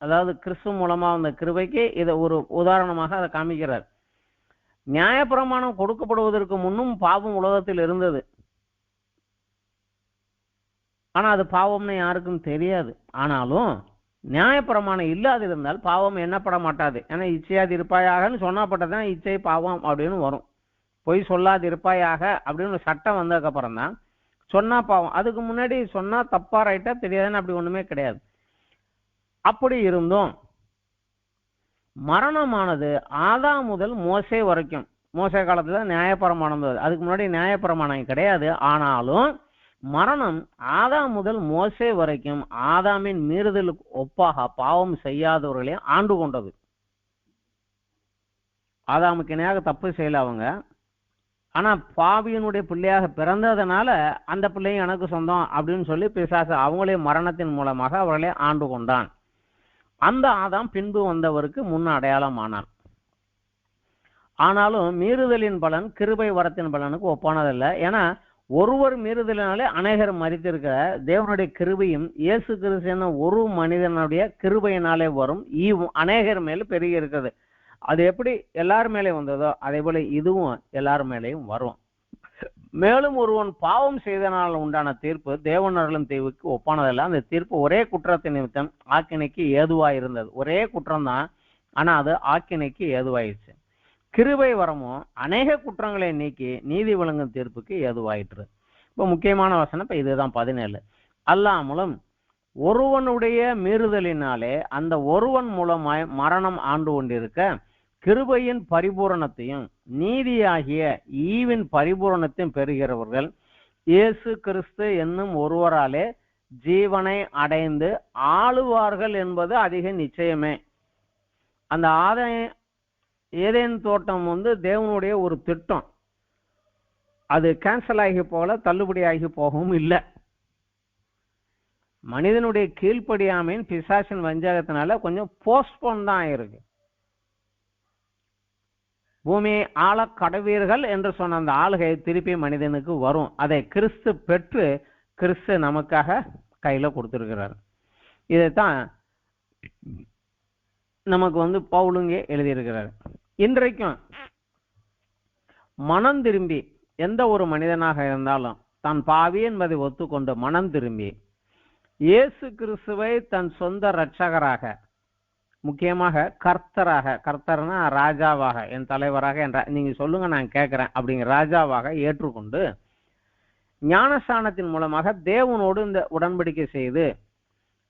அதாவது கிறிஸ்து மூலமா வந்த கிருபைக்கு இதை ஒரு உதாரணமாக அதை காமிக்கிறார். நியாயப்பிரமாணம் கொடுக்கப்படுவதற்கு முன்னும் பாவம் உலகத்தில் இருந்தது. ஆனா அது பாவம்னு யாருக்கும் தெரியாது. ஆனாலும் நியாயப்பிரமாணம் இல்லாதிருந்தால் பாவம் எண்ணப்பட மாட்டாது. ஏன்னா இச்சையாது இருப்பாயாகன்னு சொன்னப்பட்டதான் இச்சை பாவம் அப்படின்னு வரும். பொய் சொல்லாது இருப்பாயாக அப்படின்னு சட்டம் வந்ததுக்கு அப்புறம் தான் சொன்னா பாவம். அதுக்கு முன்னாடி சொன்னா தப்பா ரைட்டா தெரியாதுன்னு அப்படி ஒண்ணுமே கிடையாது. அப்படி இருந்தும் மரணமானது ஆதாம் முதல் மோசே வரைக்கும், மோசே காலத்துல நியாயப்பிரமாணம், அதுக்கு முன்னாடி நியாயப்பிரமாணம் கிடையாது. ஆனாலும் மரணம் ஆதாம் முதல் மோசே வரைக்கும் ஆதாமின் மீறுதலுக்கு ஒப்பாக பாவம் செய்யாதவர்களே ஆண்டு கொண்டது. ஆதாமுக்கு இணையாக தப்பு செய்யல அவங்க. ஆனா பாவியனுடைய பிள்ளையாக பிறந்ததுனால அந்த பிள்ளையும் எனக்கு சொந்தம் அப்படின்னு சொல்லி பிசாசு அவங்களே மரணத்தின் மூலமாக அவர்களே ஆண்டு கொண்டான். அந்த ஆதாம் பின்பு வந்தவருக்கு முன் அடையாளம் ஆனான். ஆனாலும் மீறுதலின் பலன் கிருபை வரத்தின் பலனுக்கு ஒப்பானதல்ல. ஏன்னா ஒருவர் மீறுதலினாலே அநேகர் மரித்திருக்கிற தேவனுடைய கிருபையும் இயேசு கிறிஸ்து என்ன ஒரு மனிதனுடைய கிருபையினாலே வரும் ஈவும் அநேகர் மேல் பெருகி இருக்கிறது. அது எப்படி எல்லார் மேலேயும் வந்ததோ அதே போல இதுவும் எல்லார் மேலேயும் வரும். மேலும் ஒருவன் பாவம் செய்தனால் உண்டான தீர்ப்பு தேவன் அருளும் தீர்வுக்கு ஒப்பானதல்ல. அந்த தீர்ப்பு ஒரே குற்றத்தின் நிமித்தம் ஆக்கினைக்கு ஏதுவாய் இருந்தது. ஒரே குற்றம் தான், ஆனா அது ஆக்கினைக்கு ஏதுவாயிடுச்சு. கிருபை வரமோ அநேக குற்றங்களை நீக்கி நீதி வழங்கும் தீர்ப்புக்கு ஏதுவாயிற்று. இப்ப முக்கியமான வசனம் இப்ப இதுதான் 17. அல்லாமலும் ஒருவனுடைய மீறுதலினாலே அந்த ஒருவன் மூலமாய் மரணம் ஆண்டு கொண்டிருக்க கிருபையின் பரிபூரணத்தையும் நீதியாகிய ஈவின் பரிபூரணத்தையும் பெறுகிறவர்கள் இயேசு கிறிஸ்து என்னும் ஒருவராலே ஜீவனை அடைந்து ஆளுவார்கள் என்பது அதிக நிச்சயமே. அந்த ஏதேன் தோட்டம் தேவனுடைய ஒரு திட்டம். அது கேன்சல் ஆகி போகல, தள்ளுபடி ஆகி போகவும் இல்லை. மனிதனுடைய கீழ்ப்படியாமையின் பிசாசின் வஞ்சகத்தினால கொஞ்சம் போஸ்ட்போன் தான் இருக்கு. பூமியை ஆள கடவீர்கள் என்று சொன்ன அந்த ஆளுகை திருப்பி மனிதனுக்கு வரும். அதை கிறிஸ்து பெற்று கிறிஸ்து நமக்காக கையில கொடுத்திருக்கிறார். இதைத்தான் நமக்கு பவுலுங்க எழுதியிருக்கிறார். இன்றைக்கும் மனம் திரும்பி எந்த ஒரு மனிதனாக இருந்தாலும் தான் பாவி என்பதை ஒத்துக்கொண்டு மனம் திரும்பி இயேசு கிறிஸ்துவை தன் சொந்த இரட்சகராக, முக்கியமாக கர்த்தராக, கர்த்தர்னா ராஜாவாக, என் தலைவராக என்ற நீங்க சொல்லுங்க நான் கேட்கிறேன் அப்படிங்கிற ராஜாவாக ஏற்றுக்கொண்டு ஞானஸ்நானத்தின் மூலமாக தேவனோடு இந்த உடன்படிக்கை செய்து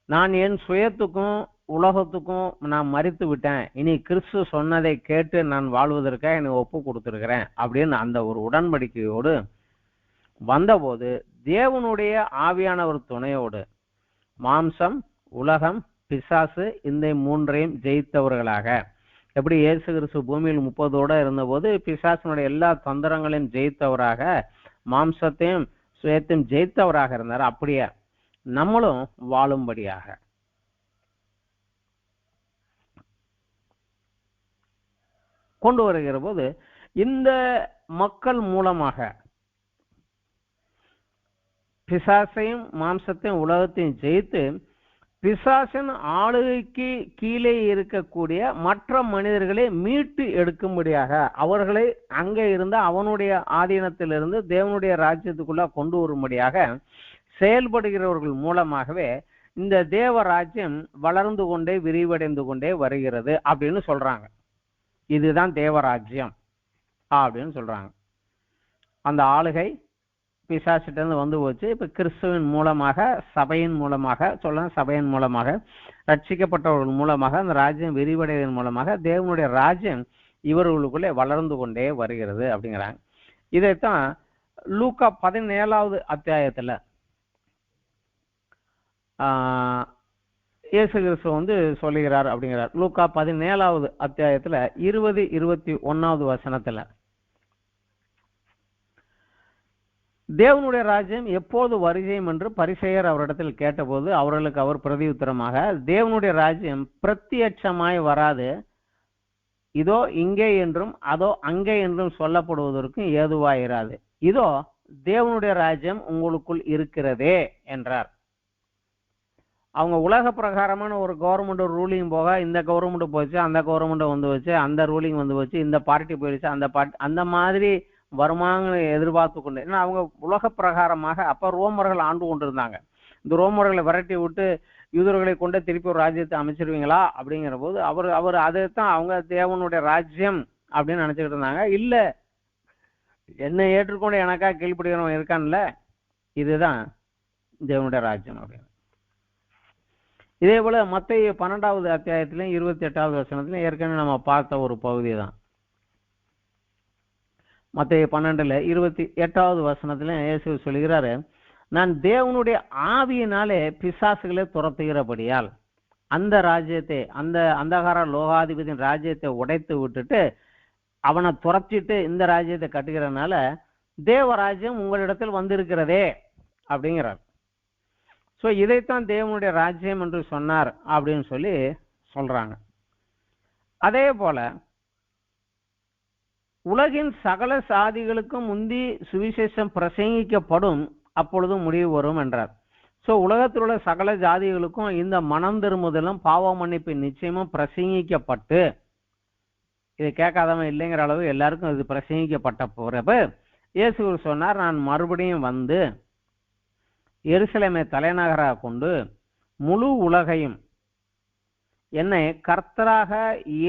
நான் என் சுயத்துக்கும் உலகத்துக்கும் நான் மறித்து விட்டேன், இனி கிறிஸ்து சொன்னதை கேட்டு நான் வாழ்வதற்காக என்னை ஒப்பு கொடுத்துருக்கிறேன் அப்படின்னு அந்த ஒரு உடன்படிக்கையோடு வந்தபோது தேவனுடைய ஆவியான ஒரு துணையோடு மாம்சம், உலகம், பிசாசு இந்த மூன்றையும் ஜெயித்தவர்களாக, எப்படி இயேசு கிறிஸ்து பூமியில் 30 இருந்தபோது பிசாசினுடைய எல்லா தந்திரங்களையும் ஜெயித்தவராக, மாம்சத்தையும் சுயத்தையும் ஜெயித்தவராக இருந்தார், அப்படியே நம்மளும் வாழும்படியாக கொண்டு வருகிற போது இந்த மக்கள் மூலமாக பிசாசையும் மாம்சத்தையும் உலகத்தையும் ஜெயித்து பிசாசின் ஆளுகைக்கு கீழே இருக்கக்கூடிய மற்ற மனிதர்களை மீட்டு எடுக்கும்படியாக, அவர்களை அங்கே இருந்து அவனுடைய ஆதீனத்திலிருந்து தேவனுடைய ராஜ்யத்துக்குள்ள கொண்டு வரும்படியாக செயல்படுகிறவர்கள் மூலமாகவே இந்த தேவ ராஜ்யம் வளர்ந்து கொண்டே விரிவடைந்து கொண்டே வருகிறது அப்படின்னு சொல்றாங்க. இதுதான் தேவராஜ்யம் அப்படின்னு சொல்றாங்க. அந்த ஆளுகை பிசாசிட்டிருந்து வந்து போச்சு. இப்ப கிறிஸ்துவின் மூலமாக, சபையின் மூலமாக சபையின் மூலமாக ரட்சிக்கப்பட்டவர்கள் மூலமாக அந்த ராஜ்யம் விரிவடைவதன் மூலமாக தேவனுடைய ராஜ்யம் இவர்களுக்குள்ளே வளர்ந்து கொண்டே வருகிறது அப்படிங்கிறாங்க. இதைத்தான் லூக்கா 17வது அத்தியாயத்துல இயேசு கிறிஸ்து சொல்லுகிறார் அப்படிங்கிறார். லூக்கா 17வது அத்தியாயத்துல 20-21வது வசனத்துல தேவனுடைய ராஜ்யம் எப்போது வருகையும் என்று பரிசேயர் அவரிடத்தில் கேட்டபோது அவர்களுக்கு அவர் பிரதியுத்தரமாக, தேவனுடைய ராஜ்யம் பிரத்யட்சமாய் வராது, இதோ இங்கே என்றும் அதோ அங்கே என்றும் சொல்லப்படுவதற்கும் ஏதுவாயிராது, இதோ தேவனுடைய ராஜ்யம் உங்களுக்குள் இருக்கிறதே என்றார். அவங்க உலக பிரகாரமான ஒரு கவர்மெண்ட் ரூலிங் போக இந்த கவர்மெண்ட் போச்சு, அந்த கவர்மெண்ட் வந்து வச்சு, அந்த ரூலிங் வந்து வச்சு, இந்த பார்ட்டி போயிடுச்சு, அந்த பார்ட்டி, அந்த மாதிரி வருமானங்களை எதிர்பார்த்து கொண்டு, ஏன்னா அவங்க உலக பிரகாரமாக அப்ப ரோமர்கள் ஆண்டு கொண்டிருந்தாங்க. இந்த ரோமர்களை விரட்டி விட்டு யூதர்களை கொண்டு திருப்பி ஒரு ராஜ்யத்தை அமைச்சிருவீங்களா அப்படிங்கிற போது அவர் அதைத்தான் அவங்க தேவனுடைய ராஜ்யம் அப்படின்னு நினைச்சுக்கிட்டு இருந்தாங்க. இல்ல, என்னை ஏற்றுக்கொண்டு எனக்கா கீழ்ப்படுகிறவன் இருக்கான்ல, இதுதான் தேவனுடைய ராஜ்யம் அப்படின்னு. இதே போல மத்தேயு 12வது அத்தியாயத்திலும் 28வது வசனத்திலும் ஏற்கனவே நம்ம பார்த்த ஒரு பகுதி தான். மத்தேயு 12ல 28வது வசனத்துல இயேசு சொல்கிறாரு, நான் தேவனுடைய ஆவியினாலே பிசாசுகளை துரத்துகிறபடியால் அந்த ராஜ்யத்தை, அந்த அந்தகார லோகாதிபதியின் ராஜ்யத்தை உடைத்து விட்டுட்டு அவனை துரத்திட்டு இந்த ராஜ்யத்தை கட்டுகிறதுனால தேவராஜ்யம் உங்களிடத்தில் வந்திருக்கிறதே அப்படிங்கிறார். ஸோ இதைத்தான் தேவனுடைய ராஜ்யம் என்று சொன்னார் அப்படின்னு சொல்லி சொல்றாங்க. அதே போல உலகின் சகல சாதிகளுக்கும் முந்தி சுவிசேஷம் பிரசங்கிக்கப்படும், அப்பொழுது முடிவு வரும் என்றார். ஸோ உலகத்தில் உள்ள சகல ஜாதிகளுக்கும் இந்த மனம் திரும்புதலும் பாவ மன்னிப்பின் நிச்சயமும் பிரசங்கிக்கப்பட்டு இது கேட்காதவன் இல்லைங்கிற அளவு எல்லாருக்கும் இது பிரசங்கிக்கப்பட்ட போறப்ப இயேசு சொன்னார், நான் மறுபடியும் வந்து எருசலேமை தலைநகராக கொண்டு முழு உலகையும் என்னை கர்த்தராக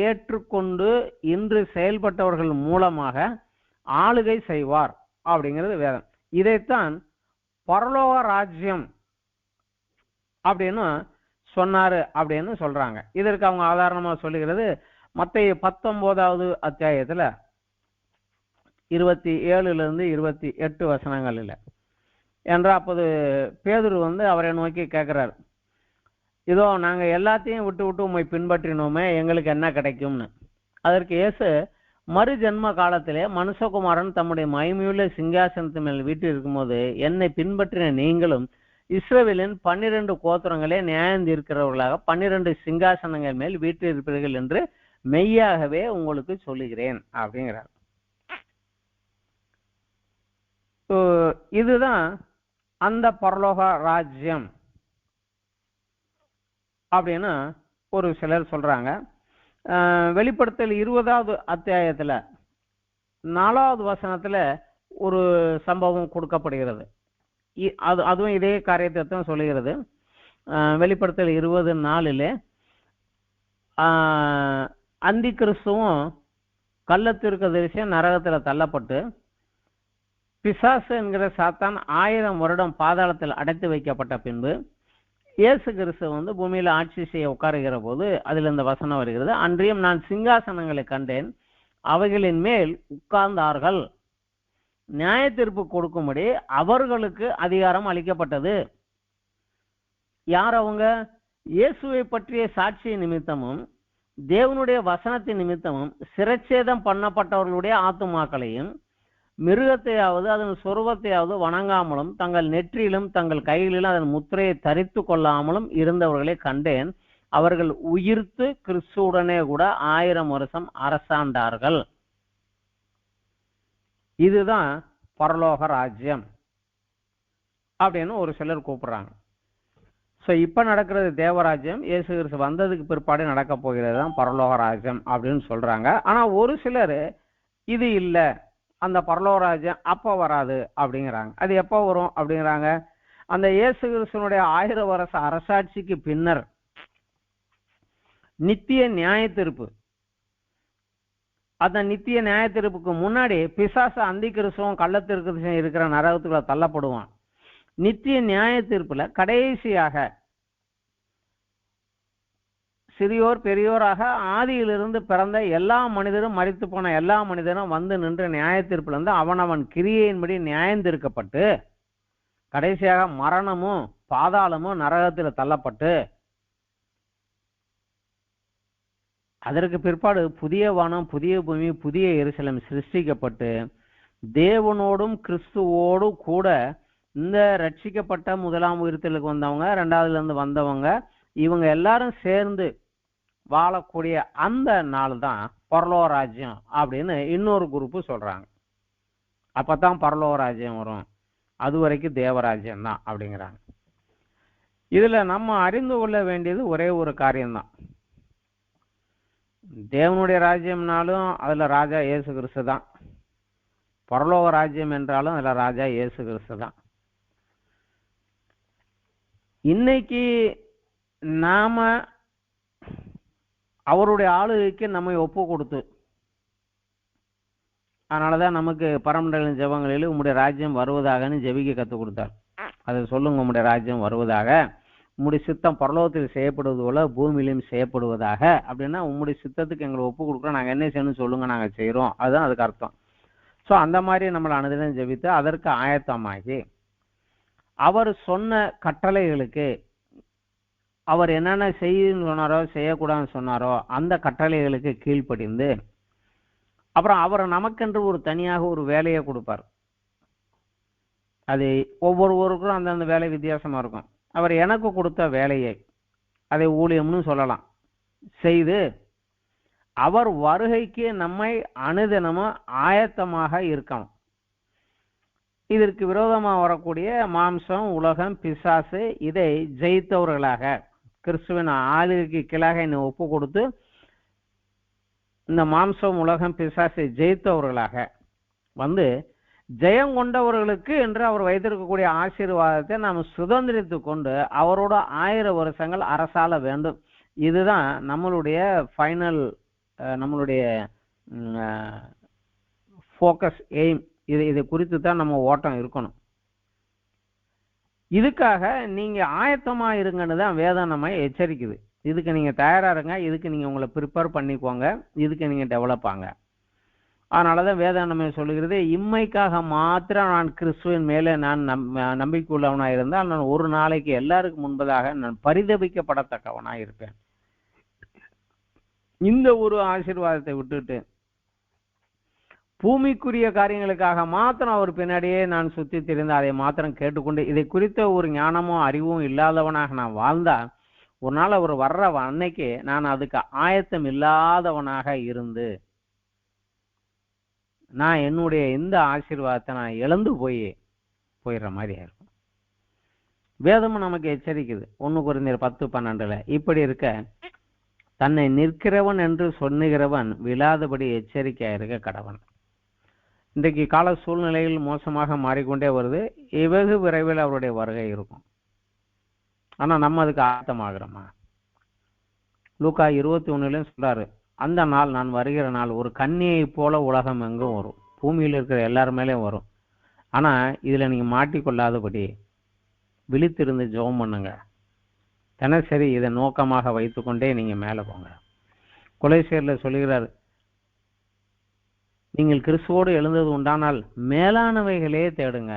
ஏற்றுக்கொண்டு இன்று செயல்பட்டவர்கள் மூலமாக ஆளுகை செய்வார் அப்படிங்கிறது வேதம். இதைத்தான் பரலோக ராஜ்யம் அப்படின்னு சொன்னாரு அப்படின்னு சொல்றாங்க. இதற்கு அவங்க ஆதாரணமா சொல்லுகிறது மத்தேயு 19வது அத்தியாயத்துல 27 28 வசனங்களில் என்ற அப்போது பேதுரு வந்து அவரை நோக்கி கேட்கிறார், இதோ நாங்க எல்லாத்தையும் விட்டு விட்டு உண்மை பின்பற்றினோமே, எங்களுக்கு என்ன கிடைக்கும்னு. அதற்கு இயேசு, மறு ஜென்ம காலத்திலே மனுஷகுமாரன் தம்முடைய மகிமையுள்ள சிங்காசனத்து மேல் வீட்டு இருக்கும்போது என்னை பின்பற்றின நீங்களும் இஸ்ரவேலின் 12 கோத்திரங்களே நியாயம் தீர்க்கிறவர்களாக 12 சிங்காசனங்கள் மேல் வீட்டு இருப்பீர்கள் என்று மெய்யாகவே உங்களுக்கு சொல்லுகிறேன் அப்படிங்கிறார். இதுதான் அந்த பரலோக ராஜ்யம் அப்படின்னு ஒரு சிலர் சொல்றாங்க. வெளிப்படுத்தல் 20வது அத்தியாயத்துல 4வது வசனத்துல ஒரு சம்பவம் கொடுக்கப்படுகிறது. அதுவும் இதே காரியத்தை தான் சொல்லுகிறது. வெளிப்படுத்தல் 20:4 அந்தி கிறிஸ்துவும் கள்ளத்தீர்க்கதரிசியும் நரகத்துல தள்ளப்பட்டு பிசாசு என்கிற சாத்தான் 1000 வருடம் பாதாளத்தில் அடைத்து வைக்கப்பட்ட பின்பு இயேசு கிறிஸ்து வந்து பூமியில ஆட்சி செய்ய உட்காருகிற போது அதுல இந்த வசனம் வருகிறது, அன்றியும் நான் சிங்காசனங்களை கண்டேன், அவைகளின் மேல் உட்கார்ந்தார்கள், நியாய தீர்ப்பு கொடுக்கும்படி அவர்களுக்கு அதிகாரம் அளிக்கப்பட்டது. யார் அவங்க? இயேசுவை பற்றிய சாட்சி நிமித்தமும் தேவனுடைய வசனத்தின் நிமித்தமும் சிரச்சேதம் பண்ணப்பட்டவர்களுடைய ஆத்துமாக்களையும் மிருகத்தையாவது அதன் சொருவத்தையாவது வணங்காமலும் தங்கள் நெற்றியிலும் தங்கள் கைகளிலும் அதன் முத்திரையை தரித்து கொள்ளாமலும் இருந்தவர்களை கண்டேன். அவர்கள் உயிர்த்து கிறிஸ்துவுடனே கூட 1000 வருஷம் அரசாண்டார்கள். இதுதான் பரலோக ராஜ்யம் அப்படின்னு ஒரு சிலர் கூப்பிடுறாங்க. ஸோ இப்போ நடக்கிறது தேவராஜ்யம், இயேசு கிறிஸ்து வந்ததுக்கு பிற்பாடு நடக்க போகிறது தான் பரலோக ராஜ்யம் அப்படின்னு சொல்றாங்க. ஆனால் ஒரு சிலர் இது இல்லை, அந்த பரலோக ராஜ்யம் அப்போ வராது அப்படிங்கிறாங்க. அது எப்போ வரும் அப்படிங்கிறாங்க? அந்த இயேசு கிறிஸ்துவனுடைய 1000 வருஷ அரசாட்சிக்கு பின்னர் நித்திய நியாய தீர்ப்பு. அந்த நித்திய நியாய தீர்ப்புக்கு முன்னாடி பிசாசு அந்தி கிறிஸ்துவும் கள்ளத்திற்கு இருக்கிற நரகத்துக்குள்ள தள்ளப்படுவான். நித்திய நியாய தீர்ப்புல கடைசியாக சிறியோர் பெரியோராக ஆதியிலிருந்து பிறந்த எல்லா மனிதரும் மரித்து போன எல்லா மனிதரும் வந்து நின்று நியாய தீர்ப்புல இருந்து அவனவன் கிரியையின்படி நியாயம் தீர்க்கப்பட்டு கடைசியாக மரணமும் பாதாளமும் நரகத்தில் தள்ளப்பட்டு அதற்கு பிற்பாடு புதிய வானம் புதிய பூமி புதிய எருசலேம் சிருஷ்டிக்கப்பட்டு தேவனோடும் கிறிஸ்துவோடு கூட இந்த ரட்சிக்கப்பட்ட முதலாம் உயிர்த்தலுக்கு வந்தவங்க, 2வதுல இருந்து வந்தவங்க, இவங்க எல்லாரும் சேர்ந்து வாழக்கூடிய அந்த நாள் தான் பரலோக ராஜ்யம் அப்படின்னு இன்னொரு குரூப்பு சொல்றாங்க. அப்பதான் பரலோக ராஜ்யம் வரும், அது வரைக்கும் தேவராஜ்யம் தான் அப்படிங்கிறாங்க. இதுல நம்ம அறிந்து கொள்ள வேண்டியது ஒரே ஒரு காரியம்தான். தேவனுடைய ராஜ்யம்னாலும் அதுல ராஜா இயேசு கிறிஸ்து தான், பரலோக ராஜ்யம் என்றாலும் அதுல ராஜா இயேசு கிறிஸ்து தான். இன்னைக்கு நாம அவருடைய ஆளுகைக்கு நம்மை ஒப்பு கொடுத்து, அதனாலதான் நமக்கு பரமண்டலின் ஜெபங்களில் உம்முடைய ராஜ்யம் வருவதாகன்னு ஜெபிக்க கற்றுக் கொடுத்தார். அதை சொல்லுங்க, உம்முடைய ராஜ்யம் வருவதாக, உம்முடைய சித்தம் பரலோகத்தில் செய்யப்படுவது போல பூமியிலும் செய்யப்படுவதாக. அப்படின்னா உம்முடைய சித்தத்துக்கு எங்களை ஒப்பு கொடுக்குறோம், நாங்கள் என்ன செய்யணும்னு சொல்லுங்க, நாங்கள் செய்கிறோம், அதுதான் அதுக்கு அர்த்தம். ஸோ அந்த மாதிரி நம்மளை அனுதினம் ஜெபித்து அதற்கு ஆயத்தமாகி அவர் சொன்ன கட்டளைகளுக்கு, அவர் என்னென்ன செய்யணும்னு சொன்னாரோ செய்யக்கூடாதுன்னு சொன்னாரோ அந்த கட்டளைகளுக்கு கீழ்ப்படிந்து, அப்புறம் அவர் நமக்கென்று ஒரு தனியாக ஒரு வேலையை கொடுப்பார். அது ஒவ்வொருவருக்கும் அந்தந்த வேலை வித்தியாசமா இருக்கும். அவர் எனக்கு கொடுத்த வேலையை, அதை ஊழியம்னு சொல்லலாம், செய்து அவர் வருகைக்கு நம்மை அனுதினமும் ஆயத்தமாக இருக்கணும். இதற்கு விரோதமாக வரக்கூடிய மாம்சம், உலகம், பிசாசு, இதை ஜெயித்தவர்களாக கிறிஸ்துவின் ஆளுகைக்கு கீழாக என்னை ஒப்பு கொடுத்து இந்த மாம்சம் உலகம் பிசாசை ஜெயித்தவர்களாக வந்து ஜெயம் கொண்டவர்களுக்கு என்று அவர் வைத்திருக்கக்கூடிய ஆசீர்வாதத்தை நாம் சுதந்திரித்து கொண்டு அவரோட 1000 வருஷங்கள் அரசாள வேண்டும். இதுதான் நம்மளுடைய ஃபைனல், நம்மளுடைய ஃபோக்கஸ், எய்ம். இது குறித்து தான் நம்ம ஓட்டம் இருக்கணும். இதுக்காக நீங்க ஆயத்தமா இருங்கன்னு தான் வேதம் நம்ம எச்சரிக்குது. இதுக்கு நீங்க தயாரா இருங்க, இதுக்கு நீங்க உங்களை ப்ரிப்பேர் பண்ணிக்கோங்க, இதுக்கு நீங்க டெவலப் ஆங்க. அதனாலதான் வேதம் நம்ம சொல்லுகிறது, இம்மைக்காக மாத்திரம் நான் கிறிஸ்துவின் மேலே நான் நம்பிக்கை உள்ளவனா இருந்தால் நான் ஒரு நாளைக்கு எல்லாருக்கும் முன்பதாக நான் பரிதபிக்கப்படத்தக்கவனா இருப்பேன். இந்த ஒரு ஆசீர்வாதத்தை விட்டுட்டு பூமிக்குரிய காரியங்களுக்காக மாத்திரம் அவர் பின்னாடியே நான் சுத்தி திரிந்து அதை மாத்திரம் கேட்டுக்கொண்டு இதை குறித்த ஒரு ஞானமும் அறிவும் இல்லாதவனாக நான் வாழ்ந்தா ஒரு நாள் அவர் வர்ற அன்னைக்கு நான் அதுக்கு ஆயத்தம் இல்லாதவனாக இருந்து நான் என்னுடைய இந்த ஆசீர்வாதத்தை நான் இழந்து போயிடுற மாதிரி இருக்கும். வேதமும் நமக்கு எச்சரிக்குது. 1 கொரிந்தியர் 10:12 இப்படி இருக்க தன்னை நிற்கிறவன் என்று சொன்னுகிறவன் விழாதபடி எச்சரிக்கையா இருக்க கடவன். இன்றைக்கு கால சூழ்நிலையில் மோசமாக மாறிக்கொண்டே வருது. வெகு விரைவில் அவருடைய வருகை இருக்கும். ஆனா நம்ம அதுக்கு ஆயத்தமாகிறோமா? லூக்கா 21 சொல்றாரு, அந்த நாள் நான் வருகிற நாள் ஒரு கன்னியை போல உலகம் எங்கும் வரும், பூமியில் இருக்கிற எல்லாரும் மேலேயும் வரும். ஆனா இதுல நீங்க மாட்டிக்கொள்ளாதபடி விழித்திருந்து ஜெபம் பண்ணுங்க. தினசரி இதை நோக்கமாக வைத்துக்கொண்டே நீங்க மேல போங்க. கொலைசேர்ல சொல்லுகிறார், நீங்கள் கிறிஸ்துவோடு எழுந்தது உண்டானால் மேலானவைகளே தேடுங்க,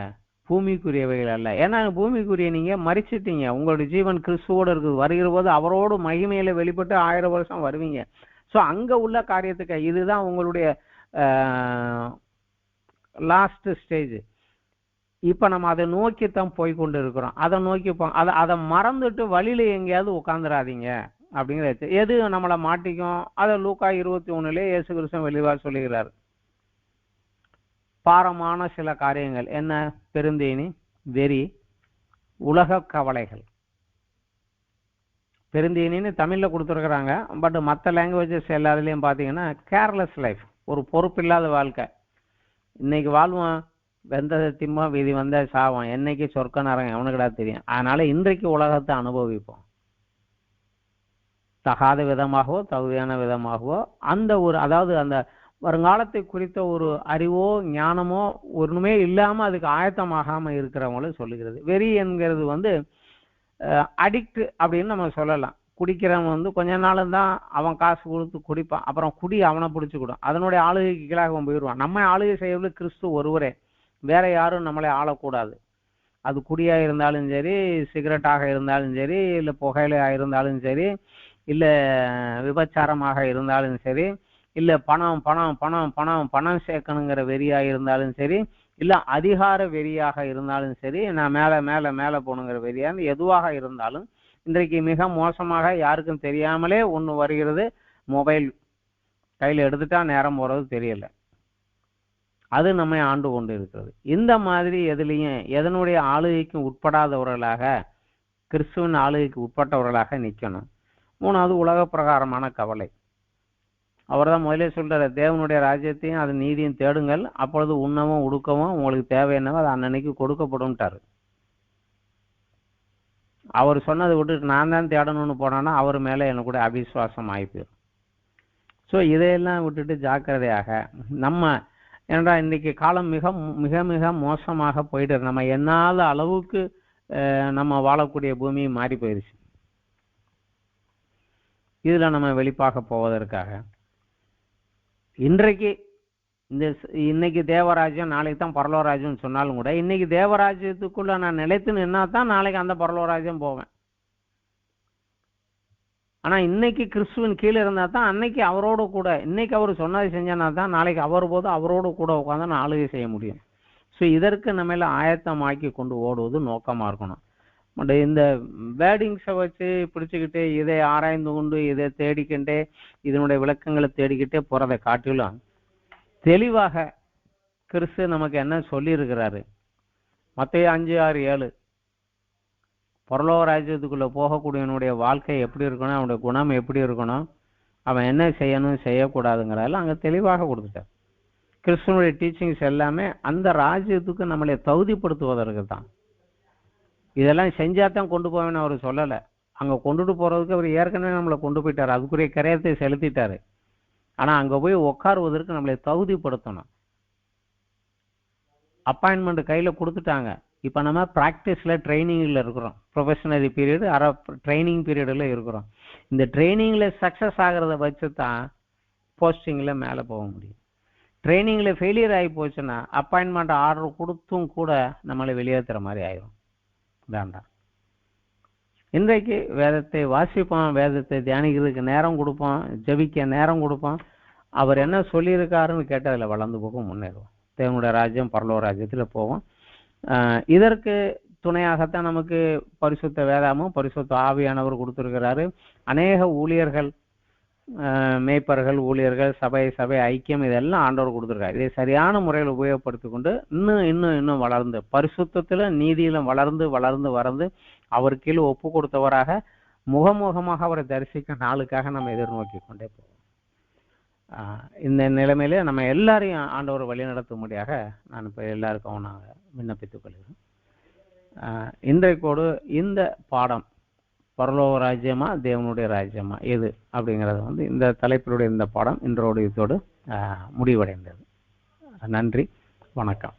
பூமிக்குரியவைகள் அல்ல. ஏன்னா பூமிக்குரிய நீங்க மறிச்சிட்டீங்க. உங்களுடைய ஜீவன் கிறிஸ்துவோடு இருக்குது. வருகிற போது அவரோடு மகிமையில வெளிப்பட்டு 1000 வருஷம் வருவீங்க. ஸோ அங்க உள்ள காரியத்துக்கு இதுதான் உங்களுடைய லாஸ்ட் ஸ்டேஜ். இப்ப நம்ம அதை நோக்கித்தான் போய்கொண்டு இருக்கிறோம். அதை நோக்கி அதை மறந்துட்டு வழியில எங்கேயாவது உட்காந்துடாதீங்க அப்படிங்கிறது. எது நம்மளை மாட்டிக்கும்? அதை லூக்கா 21 இயேசு கிறிஸ்து வெளிவா சொல்லுகிறார். பாரமான சில காரியங்கள் என்ன? பெருந்தேனி, வெறி, உலக கவலைகள். பெருந்தேனின்னு தமிழ்ல கொடுத்துருக்குறாங்க. பட் மற்ற லாங்குவேஜஸ் எல்லாத்துலேயும் பார்த்தீங்கன்னா கேர்லெஸ் லைஃப், ஒரு பொறுப்பில்லாத வாழ்க்கை. இன்னைக்கு வாழ்வோம், வெந்த திம்மா விதி வந்த சாவோம், என்னைக்கு சொர்க்க நரகம் எவனுக்குடா தெரியும். அதனால இன்றைக்கு உலகத்தை அனுபவிப்போம். தகாத விதமாகவோ தகுதியான விதமாகவோ அந்த ஒரு, அதாவது அந்த வருங்காலத்தை குறித்த ஒரு அறிவோ ஞானமோ ஒண்ணுமே இல்லாம அதுக்கு ஆயத்தமாகாம இருக்கிறவங்களும் சொல்லுகிறது. வெறி என்கிறது அடிக்ட் அப்படின்னு நம்ம சொல்லலாம். குடிக்கிறவன் கொஞ்ச நாளும் தான் அவன் காசு கொடுத்து குடிப்பான், அப்புறம் குடி அவனை பிடிச்சிக்கிடும், அதனுடைய ஆளுகைக்கு கீழாக அவன் போயிடுவான். நம்ம ஆளுகை செய்யறது கிறிஸ்து ஒருவரே, வேற யாரும் நம்மளை ஆளக்கூடாது. அது குடியா இருந்தாலும் சரி, சிகரெட்டாக இருந்தாலும் சரி, இல்லை புகையிலையா இருந்தாலும் சரி, இல்லை விபச்சாரமாக இருந்தாலும் சரி, இல்ல பணம் பணம் பணம் பணம் பணம் சேர்க்கணுங்கிற வெறியா இருந்தாலும் சரி, இல்ல அதிகார வெறியாக இருந்தாலும் சரி, நான் மேல மேல மேல போகணுங்கிற வெறியா எதுவாக இருந்தாலும் இன்றைக்கு மிக மோசமாக யாருக்கும் தெரியாமலே ஒண்ணு வருகிறது. மொபைல் கையில எடுத்துட்டா நேரம் போறது தெரியல. அது நம்மை ஆண்டு கொண்டு இருக்கிறது. இந்த மாதிரி எதுலையும் எதனுடைய ஆளுகைக்கும் உட்படாதவர்களாக, கிறிஸ்துவின் ஆளுகைக்கு உட்பட்டவர்களாக நிற்கணும். 3வது உலக பிரகாரமான கவலை. அவர் தான் முதலே சொல்றாரு, தேவனுடைய ராஜ்யத்தையும் அது நீதியும் தேடுங்கள், அப்பொழுது உண்ணவும் உடுக்கவும் உங்களுக்கு தேவை என்னவோ அது அன்னன்னைக்கு கொடுக்கப்படும்ட்டாரு. அவர் சொன்னதை விட்டுட்டு நான் தான் தேடணும்னு போனான்னா அவர் மேல எனக்கு கூட அவிசுவாசம் ஆயிப்போம். ஸோ இதையெல்லாம் விட்டுட்டு ஜாக்கிரதையாக நம்ம, ஏன்னா இன்னைக்கு காலம் மிக மிக மிக மோசமாக போயிட்டு, நம்ம எண்ணாத அளவுக்கு நம்ம வாழக்கூடிய பூமி மாறி போயிடுச்சு. இதுல நம்ம வெளிப்பாக போவதற்காக இன்னைக்கு தேவராஜ்யம் நாளைக்கு தான் பரலோராஜ்யம் சொன்னாலும் கூட, இன்னைக்கு தேவராஜ்யத்துக்குள்ள நான் நிலைத்து நின்னா தான் நாளைக்கு அந்த பரலோராஜ்யம் போவேன். ஆனா இன்னைக்கு கிறிஸ்துவின் கீழே இருந்தா தான் அன்னைக்கு அவரோடு கூட, இன்னைக்கு அவர் சொன்னதை செஞ்சனா தான் நாளைக்கு அவர் போது அவரோடு கூட உட்காந்து நான் ஆளுகை செய்ய முடியும். ஸோ இதற்கு நம்ம ஆயத்தமாக்கி கொண்டு ஓடுவது நோக்கமா இருக்கணும். பட் இந்த வேர்டிங்ஸை வச்சு பிடிச்சுக்கிட்டு இதை ஆராய்ந்து கொண்டு இதை தேடிக்கிட்டே இதனுடைய விளக்கங்களை தேடிக்கிட்டே போறதை காட்டிலும் தெளிவாக கிறிஸ்து நமக்கு என்ன சொல்லி இருக்கிறாரு? மத்தேயு 5:6-7 பரலோக ராஜ்யத்துக்குள்ள போகக்கூடியவனுடைய வாழ்க்கை எப்படி இருக்கணும், அவனுடைய குணம் எப்படி இருக்கணும், அவன் என்ன செய்யணும் செய்யக்கூடாதுங்கிறதெல்லாம் அங்கே தெளிவாக கொடுத்துட்டார். கிறிஸ்துவனுடைய டீச்சிங்ஸ் எல்லாமே அந்த ராஜ்யத்துக்கு நம்மளை தகுதிப்படுத்துவதற்கு தான். இதெல்லாம் செஞ்சாதான் கொண்டு போவேன்னு அவர் சொல்லலை. அங்கே கொண்டுட்டு போகிறதுக்கு அவர் ஏற்கனவே நம்மளை கொண்டு போயிட்டார், அதுக்குரிய கரையத்தை செலுத்திட்டாரு. ஆனால் அங்கே போய் உட்காருவதற்கு நம்மளை தகுதிப்படுத்தணும். அப்பாயின்மெண்ட் கையில் கொடுத்துட்டாங்க. இப்போ நம்ம ப்ராக்டிஸில் ட்ரைனிங்கில் இருக்கிறோம். ப்ரொஃபஷனரி பீரியடு ட்ரைனிங் பீரியடில் இருக்கிறோம். இந்த ட்ரைனிங்கில் சக்ஸஸ் ஆகிறத வச்சு தான் போஸ்டிங்கில் மேலே போக முடியும். ட்ரைனிங்கில் ஃபெயிலியர் ஆகி போச்சுன்னா அப்பாயின்மெண்ட் ஆர்டர் கொடுத்தும் கூட நம்மளை வெளியேற்றுற மாதிரி ஆயிரும். வேண்டாம். இன்றைக்கு வேதத்தை வாசிப்போம், வேதத்தை தியானிக்கிறதுக்கு நேரம் கொடுப்போம், ஜெபிக்க நேரம் கொடுப்போம். அவர் என்ன சொல்லியிருக்காருன்னு கேட்டதில் வளர்ந்து போகும், முன்னேறுவோம். தேவனுடைய ராஜ்யம் பரலோக ராஜ்யத்தில் போவோம். இதற்கு துணையாகத்தான் நமக்கு பரிசுத்த வேதாமும் பரிசுத்த ஆவியானவர் கொடுத்துருக்கிறாரு. அநேக ஊழியர்கள், மேய்ப்பர்கள், ஊழியர்கள், சபை ஐக்கியம், இதெல்லாம் ஆண்டவர் கொடுத்துருக்காரு. இதை சரியான முறையில் உபயோகப்படுத்தி கொண்டு இன்னும் வளர்ந்து பரிசுத்தத்தில் நீதியிலும் வளர்ந்து அவர் கீழே ஒப்பு கொடுத்தவராக முகமுகமாக அவரை தரிசிக்க நாளுக்காக நம்ம எதிர்நோக்கி கொண்டே போவோம். இந்த நிலைமையில நம்ம எல்லாரையும் ஆண்டவர் வழி நடத்தும்படியாக நான் இப்போ எல்லாருக்கும் நான் விண்ணப்பித்துக் கொள்கிறேன். இன்றைக்கோடு இந்த பாடம் பரலோக ராஜ்யமா தேவனுடைய ராஜ்யமா எது அப்படிங்கிறது இந்த தலைப்பினுடைய இந்த பாடம் இன்றோடு இதோடு முடிவடைந்தது. நன்றி, வணக்கம்.